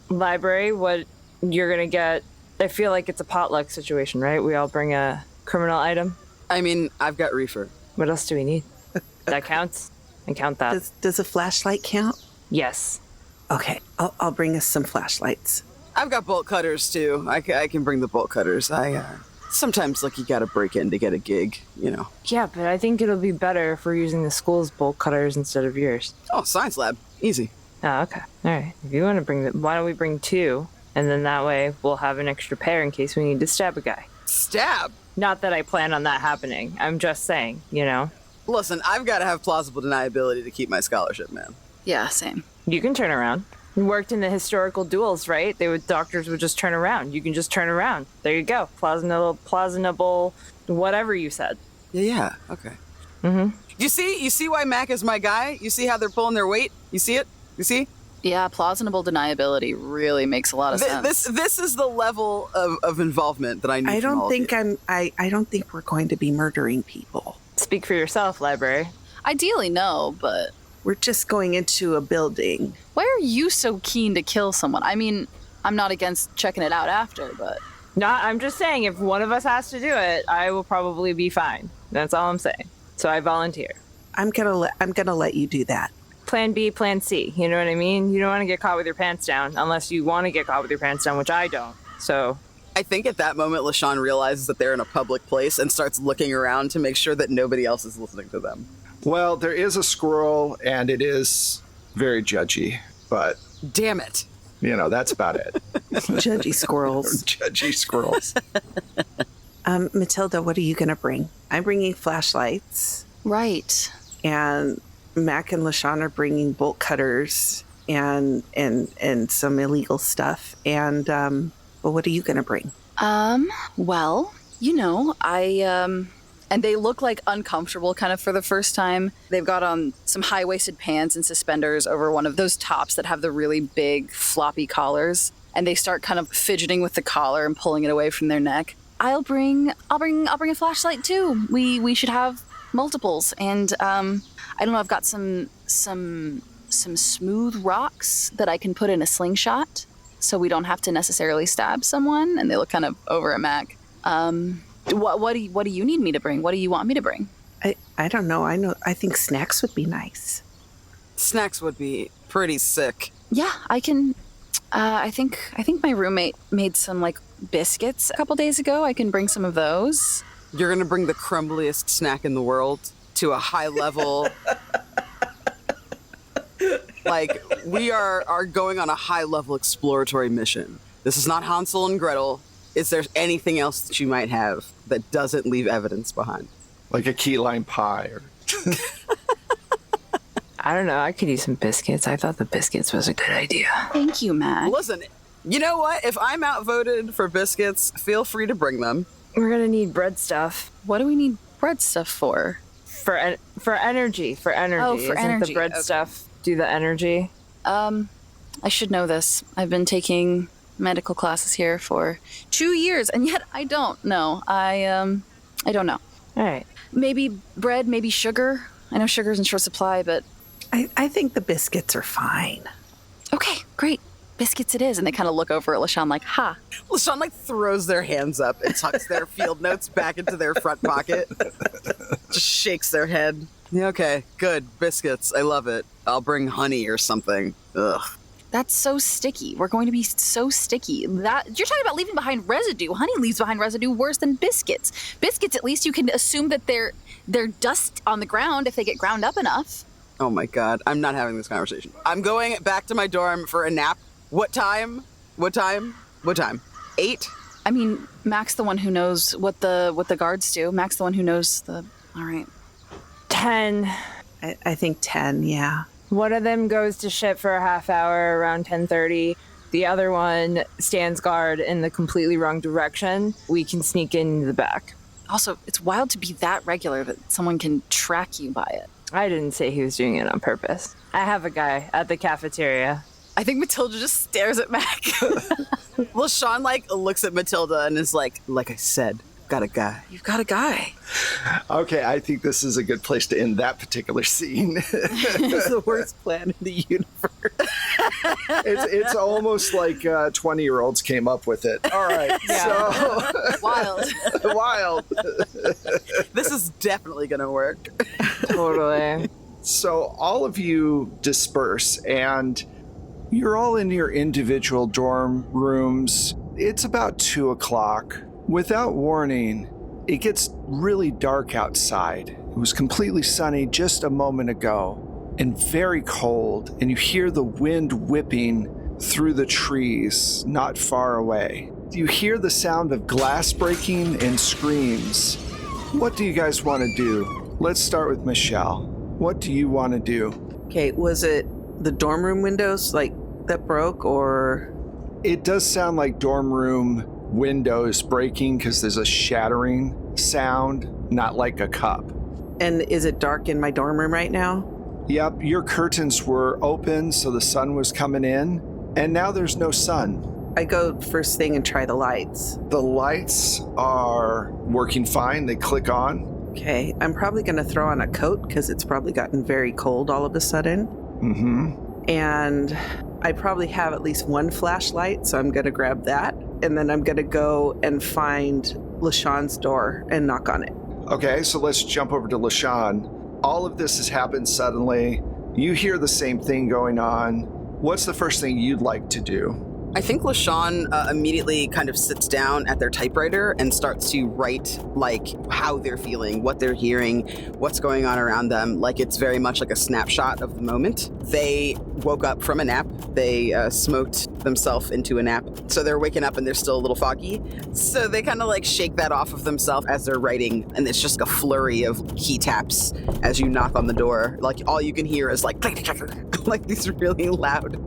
Library, what you're going to get, I feel like it's a potluck situation, right? We all bring a criminal item. I mean, I've got reefer. What else do we need? That counts? I count that. Does a flashlight count? Yes. Okay, I'll bring us some flashlights. I've got bolt cutters, too. I can bring the bolt cutters. Sometimes, like, you gotta break in to get a gig, you know. Yeah, but I think it'll be better if we're using the school's bolt cutters instead of yours. Oh, science lab. Easy. Oh, okay. All right. If you want to bring why don't we bring two? And then that way we'll have an extra pair in case we need to stab a guy. Stab? Not that I plan on that happening. I'm just saying, you know. Listen, I've got to have plausible deniability to keep my scholarship, man. Yeah, same. You can turn around. You worked in the historical duels, right? Doctors would just turn around. You can just turn around. There you go. Plausible, whatever you said. Yeah, okay. Mm-hmm. You see why Mac is my guy? You see how they're pulling their weight? You see it? You see? Yeah, plausible deniability really makes a lot of sense. This is the level of involvement that I need. I from all don't think of you. I don't think we're going to be murdering people. Speak for yourself, library. Ideally, no, but We're just going into a building. why are you so keen to kill someone? I mean, I'm not against checking it out after, but I'm just saying, if one of us has to do it, I will probably be fine. That's all I'm saying. So I volunteer. I'm gonna let you do that. Plan B, plan C. You know what I mean? You don't want to get caught with your pants down unless you want to get caught with your pants down, which I don't. So I think at that moment, LaShawn realizes that they're in a public place and starts looking around to make sure that nobody else is listening to them. Well, there is a squirrel, and it is very judgy, but, Damn it. that's about it. Judgy squirrels. Judgy squirrels. Matilda, what are you gonna bring? I'm bringing flashlights, right. and Mac and LaShawn are bringing bolt cutters and some illegal stuff. And well, what are you gonna bring? Well, and they look like uncomfortable kind of for the first time. They've got on some high-waisted pants and suspenders over one of those tops that have the really big floppy collars, and they start kind of fidgeting with the collar and pulling it away from their neck. I'll bring a flashlight too. We should have multiples, and I don't know, I've got some smooth rocks that I can put in a slingshot so we don't have to necessarily stab someone. And they look kind of over at Mac. What do you need me to bring? What do you want me to bring? I don't know. I think snacks would be nice. Snacks would be pretty sick. Yeah, I can. I think my roommate made some like biscuits a couple days ago. I can bring some of those. You're going to bring the crumbliest snack in the world to a high level. Like, we are going on a high level exploratory mission. This is not Hansel and Gretel. Is there anything else that you might have that doesn't leave evidence behind? Like a key lime pie. I don't know. I could use some biscuits. I thought the biscuits was a good idea. Thank you, Mac. Listen, you know what? If I'm outvoted for biscuits, feel free to bring them. We're gonna need bread stuff What do we need bread stuff for? for energy. For energy. Oh, for Isn't energy. the bread Okay. stuff do the energy? I should know this. I've been taking medical classes here for 2 years, and yet I don't know. I don't know. All right. Maybe bread, maybe sugar. I know sugar's in short supply, but I think the biscuits are fine. okay, great. Biscuits it is. And they kind of look over at LaShawn like, ha. LaShawn, like, throws their hands up and tucks their field notes back into their front pocket. Just shakes their head. Yeah, okay, good. Biscuits. I love it. I'll bring honey or something. Ugh. That's so sticky. We're going to be so sticky. That you're talking about leaving behind residue. Honey leaves behind residue worse than biscuits. Biscuits, at least you can assume that they're dust on the ground if they get ground up enough. Oh my god, I'm not having this conversation. I'm going back to my dorm for a nap. What time? 8? I mean, Mac's the one who knows what the guards do. Mac's the one who knows the. All right. 10. I think 10, yeah. One of them goes to ship for a half hour around 10:30. The other one stands guard in the completely wrong direction. We can sneak in the back. Also, it's wild to be that regular that someone can track you by it. I didn't say he was doing it on purpose. I have a guy at the cafeteria. I think Matilda just stares at Mac. LaShawn, like, looks at Matilda and is like I said, got a guy. You've got a guy. Okay, I think this is a good place to end that particular scene. It's the worst plan in the universe. It's almost like 20-year-olds came up with it. All right, Yeah. Wild. Wild. This is definitely gonna work. Totally. So all of you disperse, and you're all in your individual dorm rooms. It's about 2 o'clock. Without warning, it gets really dark outside. It was completely sunny just a moment ago and very cold, and you hear the wind whipping through the trees not far away. You hear the sound of glass breaking and screams. What do you guys want to do? Let's start with Michelle. What do you want to do? Okay, was it the dorm room windows like that broke, or? It does sound like dorm room windows breaking because there's a shattering sound, not like a cup. And is it dark in my dorm room right now? Yep, your curtains were open so the sun was coming in, and now there's no sun. I go first thing and try the lights. The lights are working fine. They click on. Okay, I'm probably going to throw on a coat because it's probably gotten very cold all of a sudden. Mm-hmm. And I probably have at least one flashlight, so I'm going to grab that. And then I'm going to go and find LaShawn's door and knock on it. Okay, so let's jump over to LaShawn. All of this has happened suddenly. You hear the same thing going on. What's the first thing you'd like to do? I think LaShawn immediately kind of sits down at their typewriter and starts to write, like, how they're feeling, what they're hearing, what's going on around them. Like, it's very much like a snapshot of the moment. They woke up from a nap. They smoked themselves into a nap. So they're waking up and they're still a little foggy. So they kind of, like, shake that off of themselves as they're writing. And it's just a flurry of key taps as you knock on the door. Like, all you can hear is, like, click, click, click, like these really loud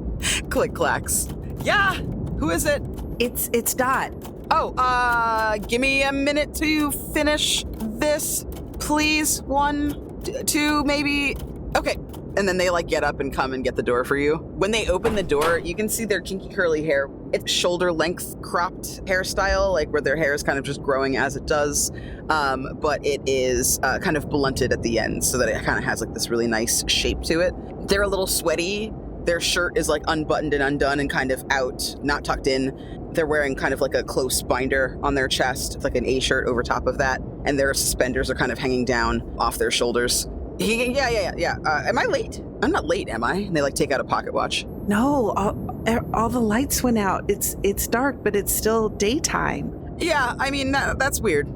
click clacks. Yeah, who is it? It's Dot. Oh, give me a minute to finish this, please. 1, 2, maybe. Okay. And then they, like, get up and come and get the door for you. When they open the door, you can see their kinky curly hair. It's shoulder length cropped hairstyle, like where their hair is kind of just growing as it does. But it is kind of blunted at the end so that it kind of has, like, this really nice shape to it. They're a little sweaty. Their shirt is, like, unbuttoned and undone and kind of out, not tucked in. They're wearing kind of like a close binder on their chest. It's like an A shirt over top of that. And their suspenders are kind of hanging down off their shoulders. Yeah. Am I late? I'm not late, am I? And they, like, take out a pocket watch. No, all the lights went out. It's dark, but it's still daytime. Yeah, I mean, that's weird.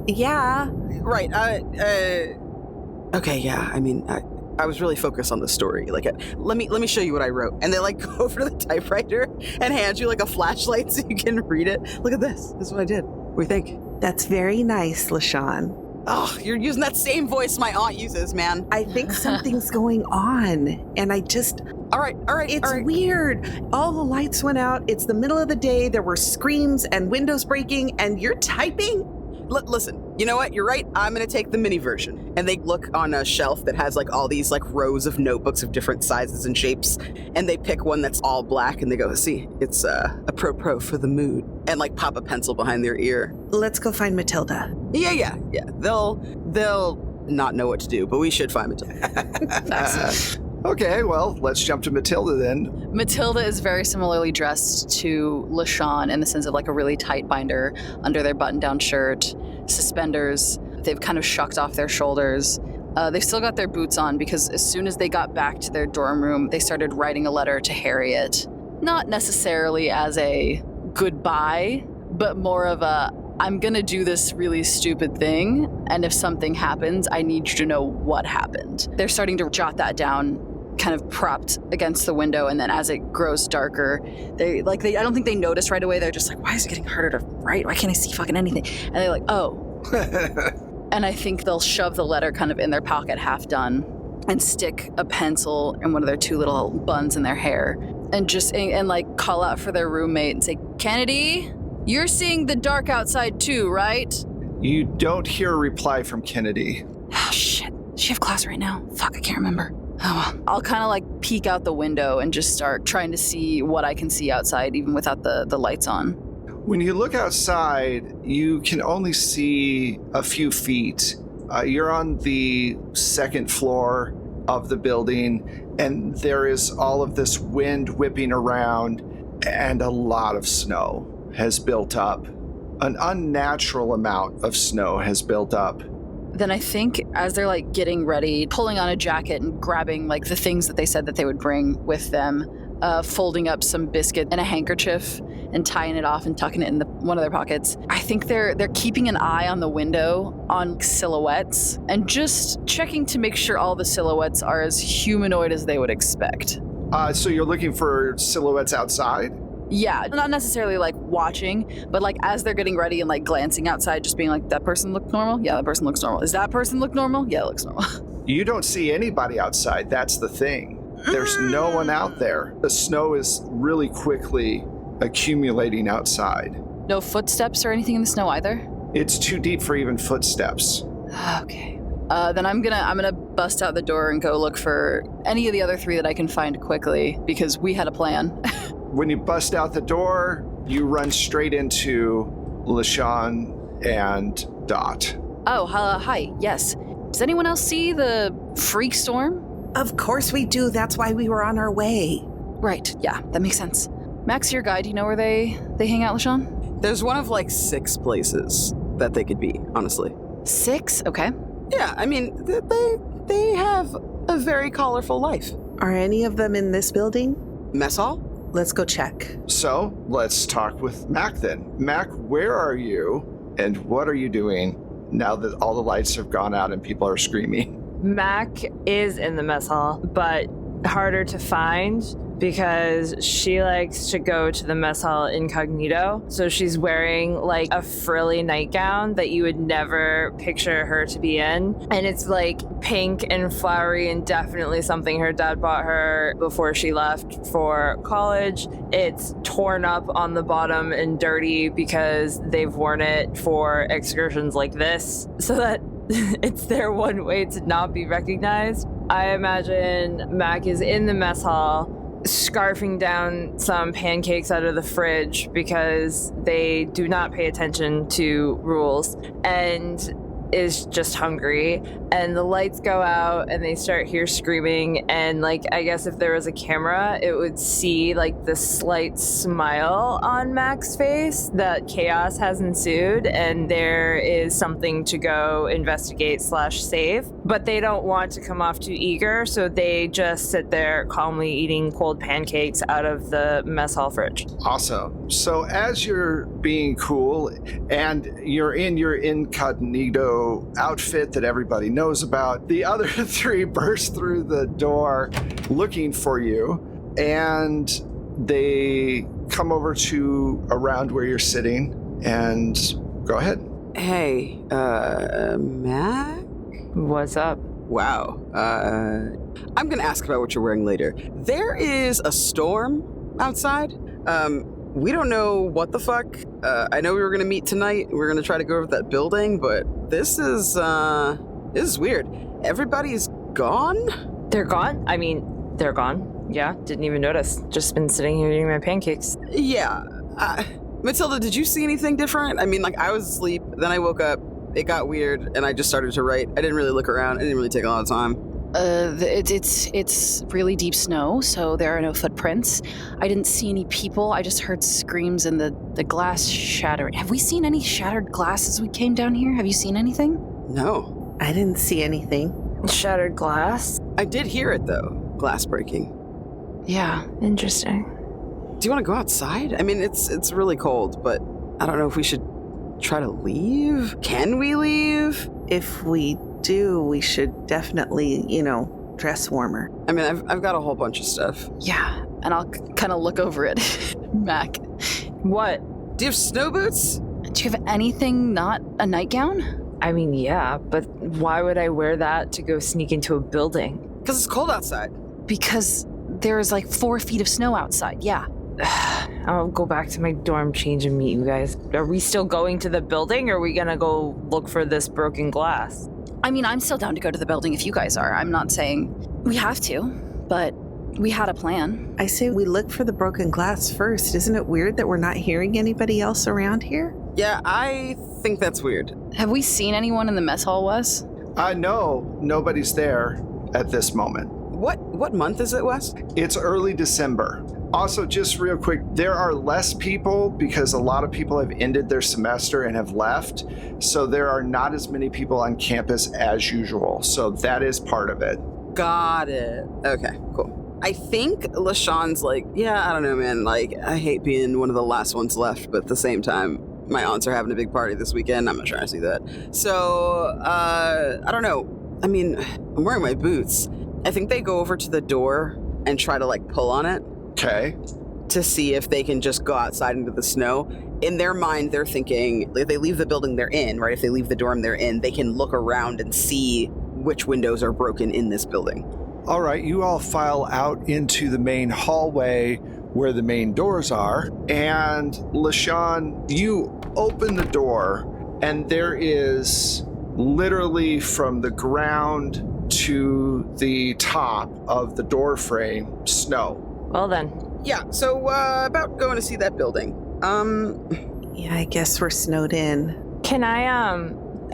Yeah. Right. Okay, yeah, I mean, I was really focused on the story. Like, let me show you what I wrote. And they, like, go over to the typewriter and hand you, like, a flashlight so you can read it. Look at this. This is what I did. What do you think? That's very nice, LaShawn. Oh, you're using that same voice my aunt uses, man. I think something's going on, and I just... All right. It's weird. All the lights went out. It's the middle of the day. There were screams and windows breaking, and you're typing? Listen, you know what? You're right. I'm going to take the mini version. And they look on a shelf that has, like, all these, like, rows of notebooks of different sizes and shapes. And they pick one that's all black and they go, see, it's a pro for the mood. And, like, pop a pencil behind their ear. Let's go find Matilda. Yeah. They'll not know what to do, but we should find Matilda. Okay, well, let's jump to Matilda then. Matilda is very similarly dressed to LaShawn in the sense of, like, a really tight binder under their button-down shirt, suspenders. They've kind of shucked off their shoulders. They've still got their boots on because as soon as they got back to their dorm room, they started writing a letter to Harriet. Not necessarily as a goodbye, but more of a, I'm gonna do this really stupid thing, and if something happens, I need you to know what happened. They're starting to jot that down, kind of propped against the window, and then as it grows darker, I don't think they notice right away. They're just like, why is it getting harder to write? Why can't I see fucking anything? And they're like, oh. And I think they'll shove the letter kind of in their pocket, half done, and stick a pencil in one of their two little buns in their hair, and just and like call out for their roommate and say, Kennedy, you're seeing the dark outside too, right? You don't hear a reply from Kennedy. Oh, shit. Does she have class right now? Fuck, I can't remember. Oh, well. I'll kind of like peek out the window and just start trying to see what I can see outside, even without the lights on. When you look outside, you can only see a few feet. You're on the second floor of the building, and there is all of this wind whipping around, and a lot of snow has built up. An unnatural amount of snow has built up. Then I think as they're like getting ready, pulling on a jacket and grabbing like the things that they said that they would bring with them, folding up some biscuit in a handkerchief and tying it off and tucking it in one of their pockets. I think they're keeping an eye on the window on silhouettes and just checking to make sure all the silhouettes are as humanoid as they would expect. So you're looking for silhouettes outside? Yeah, not necessarily like watching, but like as they're getting ready and like glancing outside, just being like, that person looked normal? Yeah, that person looks normal. Is that person look normal? Yeah, it looks normal. You don't see anybody outside. That's the thing. There's no one out there. The snow is really quickly accumulating outside. No footsteps or anything in the snow either? It's too deep for even footsteps. Okay. Then I'm gonna bust out the door and go look for any of the other three that I can find quickly, because we had a plan. When you bust out the door, you run straight into LaShawn and Dot. Oh, hi. Yes. Does anyone else see the freak storm? Of course we do. That's why we were on our way. Right. Yeah, that makes sense. Max, your guide. Do you know where they hang out, LaShawn? There's one of like 6 places that they could be, honestly. 6? Okay. Yeah, I mean, they have a very colorful life. Are any of them in this building? Mess hall? Let's go check. So let's talk with Mac then. Mac, where are you and what are you doing now that all the lights have gone out and people are screaming? Mac is in the mess hall, but harder to find because she likes to go to the mess hall incognito. So she's wearing like a frilly nightgown that you would never picture her to be in. And it's like pink and flowery and definitely something her dad bought her before she left for college. It's torn up on the bottom and dirty because they've worn it for excursions like this. So that it's their one way to not be recognized. I imagine Mac is in the mess hall, scarfing down some pancakes out of the fridge because they do not pay attention to rules, and is just hungry. And the lights go out and they start hear screaming, and like I guess if there was a camera it would see like the slight smile on Mac's face that chaos has ensued and there is something to go investigate / save, but they don't want to come off too eager, so they just sit there calmly eating cold pancakes out of the mess hall fridge. Awesome. So as you're being cool and you're in your incognito outfit that everybody knows about, the other 3 burst through the door looking for you, and they come over to around where you're sitting and go ahead. Hey, Mac? What's up? Wow. I'm gonna ask about what you're wearing later. There is a storm outside. We don't know what the fuck. I know we were gonna meet tonight. We were gonna try to go over to that building, but this is weird. Everybody's gone? They're gone? I mean, they're gone. Yeah, didn't even notice. Just been sitting here eating my pancakes. Yeah. Matilda, did you see anything different? I mean, like, I was asleep, then I woke up, it got weird, and I just started to write. I didn't really look around. I didn't really take a lot of time. It's really deep snow, so there are no footprints. I didn't see any people. I just heard screams and the glass shattering. Have we seen any shattered glass as we came down here? Have you seen anything? No. I didn't see anything. Shattered glass? I did hear it, though. Glass breaking. Yeah. Interesting. Do you want to go outside? I mean, it's really cold, but I don't know if we should try to leave. Can we leave? If we do, we should definitely, dress warmer. I mean, I've got a whole bunch of stuff. Yeah, and I'll kind of look over at Mac. What? Do you have snow boots? Do you have anything not a nightgown? I mean, yeah, but why would I wear that to go sneak into a building? Because it's cold outside. Because there's like 4 feet of snow outside, yeah. I'll go back to my dorm, change, and meet you guys. Are we still going to the building, or are we gonna go look for this broken glass? I mean, I'm still down to go to the building if you guys are. I'm not saying we have to, but we had a plan. I say we look for the broken glass first. Isn't it weird that we're not hearing anybody else around here? Yeah, I think that's weird. Have we seen anyone in the mess hall, Wes? No, nobody's there at this moment. What month is it, Wes? It's early December. Also, just real quick, there are less people because a lot of people have ended their semester and have left. So there are not as many people on campus as usual. So that is part of it. Got it. Okay, cool. I think LaShawn's like, yeah, I don't know, man. Like, I hate being one of the last ones left, but at the same time, my aunts are having a big party this weekend. I'm not trying to see that. So, I don't know. I mean, I'm wearing my boots. I think they go over to the door and try to, like, pull on it. Okay. To see if they can just go outside into the snow. In their mind, they're thinking, if they leave the building they're in, right? If they leave the dorm they're in, they can look around and see which windows are broken in this building. All right, you all file out into the main hallway where the main doors are. And LaShawn, you open the door, and there is literally from the ground to the top of the door frame snow. Well then. Yeah, so about going to see that building. Yeah, I guess we're snowed in. Can I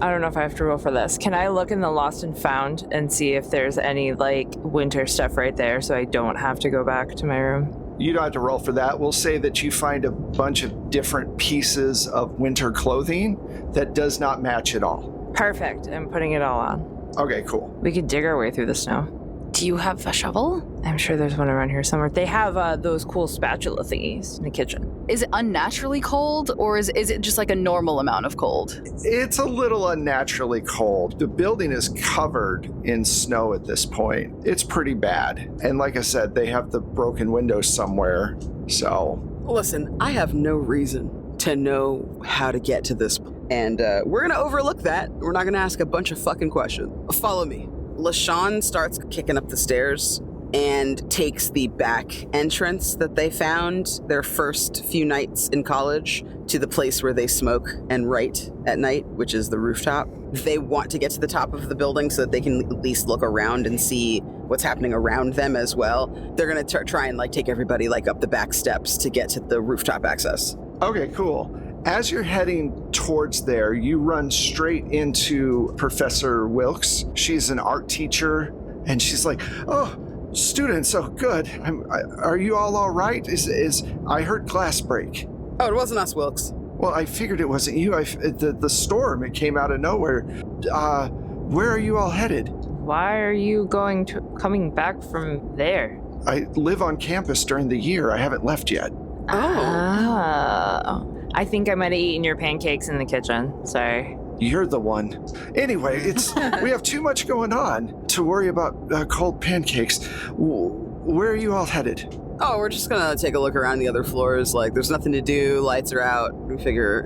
I don't know if I have to roll for this. Can I look in the lost and found and see if there's any like winter stuff right there so I don't have to go back to my room? You don't have to roll for that. We'll say that you find a bunch of different pieces of winter clothing that does not match at all. Perfect. I'm putting it all on. Okay, cool. We could dig our way through the snow. Do you have a shovel? I'm sure there's one around here somewhere. They have those cool spatula thingies in the kitchen. Is it unnaturally cold, or is it just like a normal amount of cold? It's a little unnaturally cold. The building is covered in snow at this point. It's pretty bad. And like I said, they have the broken windows somewhere, so... Listen, I have no reason to know how to get to this, and we're gonna overlook that. We're not gonna ask a bunch of fucking questions. Follow me. LaShawn starts kicking up the stairs and takes the back entrance that they found their first few nights in college to the place where they smoke and write at night, which is the rooftop. They want to get to the top of the building so that they can at least look around and see what's happening around them as well. They're going to try and take everybody up the back steps to get to the rooftop access. Okay, cool. As you're heading towards there, you run straight into Professor Wilkes. She's an art teacher, and she's like, "Oh, students, oh good. Are you all right? I heard glass break." Oh, it wasn't us, Wilkes. Well, I figured it wasn't you. The storm, it came out of nowhere. Where are you all headed? Why are you coming back from there? I live on campus during the year. I haven't left yet. Oh. I think I might have eaten your pancakes in the kitchen. Sorry. You're the one. Anyway, we have too much going on to worry about cold pancakes. Where are you all headed? Oh, we're just gonna take a look around the other floors. There's nothing to do. Lights are out. We figure,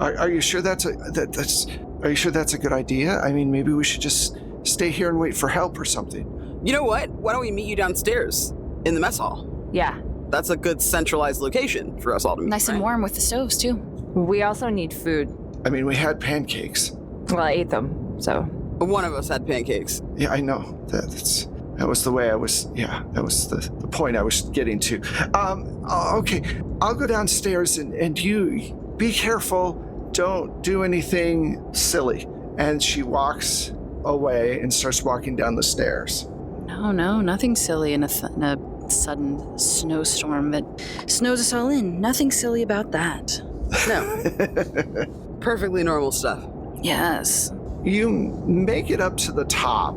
Are you sure that's a good idea? I mean, maybe we should just stay here and wait for help or something. You know what? Why don't we meet you downstairs in the mess hall? Yeah. That's a good centralized location for us all to meet. Nice and warm with the stoves, too. We also need food. I mean, we had pancakes. Well, I ate them, so. One of us had pancakes. Yeah, I know. That was the way I was, that was the point I was getting to. Okay, I'll go downstairs and you be careful. Don't do anything silly. And she walks away and starts walking down the stairs. No, nothing silly in a sudden snowstorm that snows us all in. Nothing silly about that. No. Perfectly normal stuff. Yes. You make it up to the top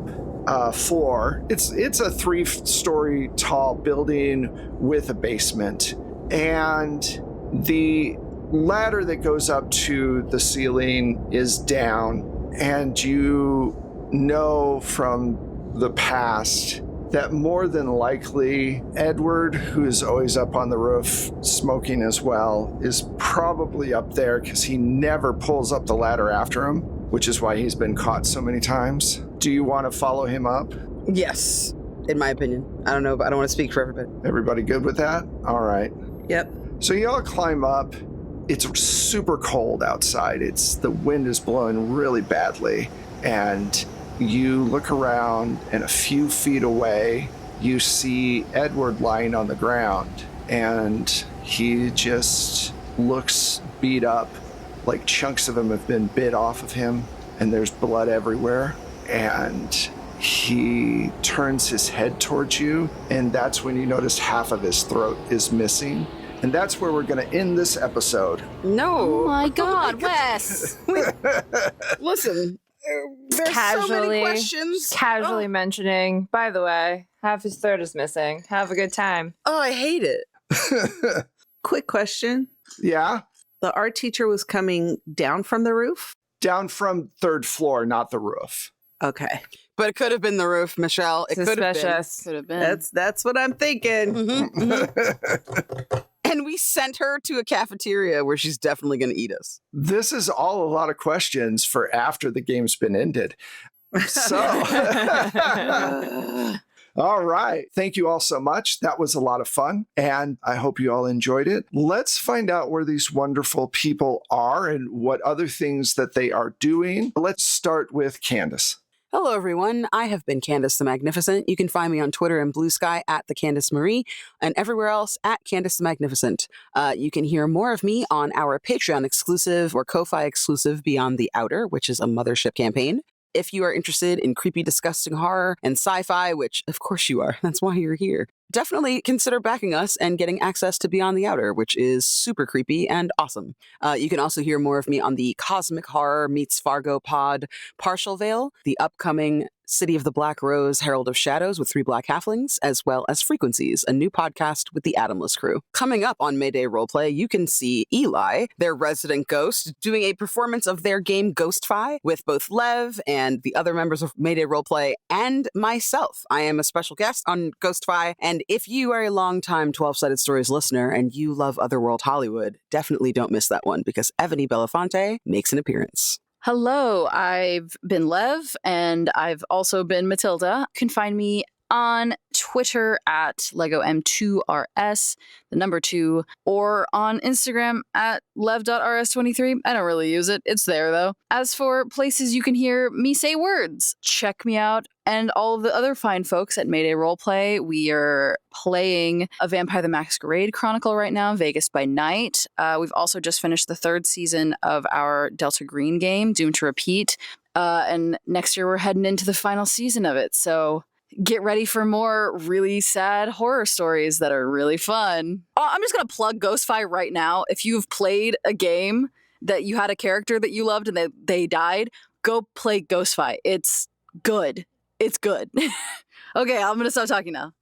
floor. It's a 3-story tall building with a basement. And the ladder that goes up to the ceiling is down. And you know from the past that more than likely Edward, who is always up on the roof smoking as well, is probably up there because he never pulls up the ladder after him, which is why he's been caught so many times. Do you want to follow him up? Yes, in my opinion. I don't know, but I don't want to speak for everybody. Everybody good with that? All right. Yep. So y'all climb up. It's super cold outside. The wind is blowing really badly, and you look around, and a few feet away, you see Edward lying on the ground, and he just looks beat up, like chunks of him have been bit off of him, and there's blood everywhere, and he turns his head towards you, and that's when you notice half of his throat is missing. And that's where we're going to end this episode. No. Oh my God, Wes! Listen. There's so many questions. Casually mentioning, by the way, half his throat is missing. Have a good time. Oh, I hate it. Quick question. Yeah? The art teacher was coming down from the roof? Down from 3rd floor, not the roof. Okay. But it could have been the roof, Michelle. It could have been. Suspicious. Could have been. That's what I'm thinking. Mm-hmm. And we sent her to a cafeteria where she's definitely going to eat us. This is all a lot of questions for after the game's been ended. So, all right. Thank you all so much. That was a lot of fun, and I hope you all enjoyed it. Let's find out where these wonderful people are and what other things that they are doing. Let's start with Candace. Hello, everyone. I have been Candace the Magnificent. You can find me on Twitter and Blue Sky at the Candace Marie, and everywhere else at Candace the Magnificent. You can hear more of me on our Patreon exclusive or Ko-Fi exclusive Beyond the Outer, which is a mothership campaign. If you are interested in creepy, disgusting horror and sci-fi, which of course you are, that's why you're here, definitely consider backing us and getting access to Beyond the Outer, which is super creepy and awesome. You can also hear more of me on the Cosmic Horror Meets Fargo pod Partial Veil, the upcoming City of the Black Rose Herald of Shadows with 3 Black Halflings, as well as Frequencies, a new podcast with the Atomless crew. Coming up on Mayday Roleplay, you can see Eli, their resident ghost, doing a performance of their game Ghostfi with both Lev and the other members of Mayday Roleplay and myself. I am a special guest on Ghostfi, and if you are a longtime 12-Sided Stories listener and you love Otherworld Hollywood, definitely don't miss that one because Ebony Belafonte makes an appearance. Hello, I've been Lev, and I've also been Matilda. You can find me on Twitter at LegoM2RS, the number 2, or on Instagram at lev.rs23. I don't really use it. It's there, though. As for places you can hear me say words, check me out and all of the other fine folks at Mayday Roleplay. We are playing a Vampire the Masquerade Chronicle right now, Vegas by Night. We've also just finished the 3rd season of our Delta Green game, Doomed to Repeat. And next year we're heading into the final season of it, so get ready for more really sad horror stories that are really fun. I'm just going to plug Ghostfi right now. If you've played a game that you had a character that you loved and they died, go play Ghostfi. It's good. It's good. Okay, I'm going to stop talking now.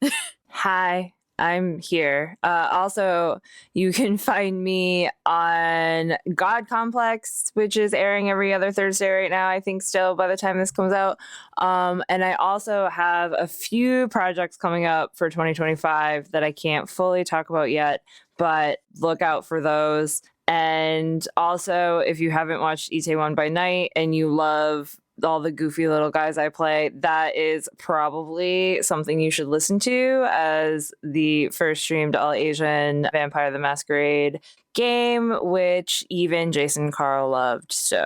Hi, I'm here. Also, you can find me on God Complex, which is airing every other Thursday right now, I think still by the time this comes out. And I also have a few projects coming up for 2025 that I can't fully talk about yet, but look out for those. And also, if you haven't watched Itaewon by Night and you love all the goofy little guys I play, that is probably something you should listen to as the first streamed all-Asian Vampire the Masquerade game, which even Jason Carl loved. So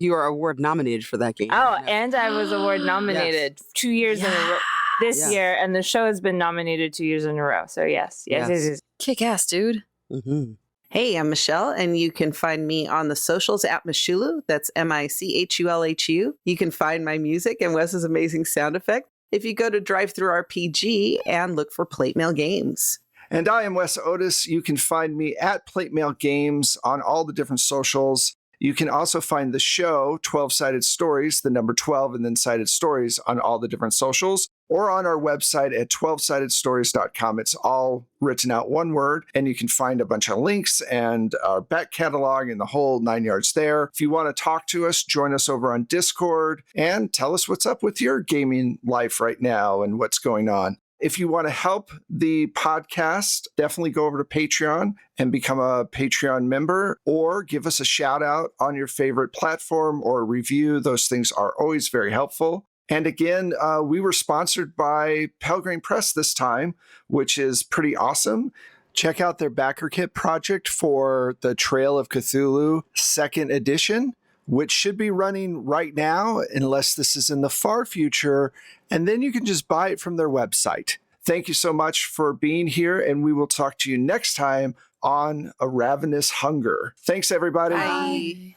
You are award nominated for that game. Oh, and I was award nominated 2 years in a row this year, and the show has been nominated 2 years in a row. So yes. Kick ass, dude. Mm-hmm. Hey, I'm Michelle, and you can find me on the socials at Michulu. That's Michulhu. You can find my music and Wes's amazing sound effect if you go to DriveThruRPG and look for Plate Mail Games. And I am Wes Otis. You can find me at Plate Mail Games on all the different socials. You can also find the show, 12-Sided Stories, the number 12 and then Sided Stories on all the different socials, or on our website at 12sidedstories.com. It's all written out one word, and you can find a bunch of links and our back catalog and the whole 9 yards there. If you want to talk to us, join us over on Discord and tell us what's up with your gaming life right now and what's going on. If you want to help the podcast, definitely go over to Patreon and become a Patreon member, or give us a shout out on your favorite platform or a review. Those things are always very helpful. And again, we were sponsored by Pelgrane Press this time, which is pretty awesome. Check out their backer kit project for the Trail of Cthulhu 2nd edition, which should be running right now, unless this is in the far future, and then you can just buy it from their website. Thank you so much for being here, and we will talk to you next time on A Ravenous Hunger. Thanks, everybody. Bye.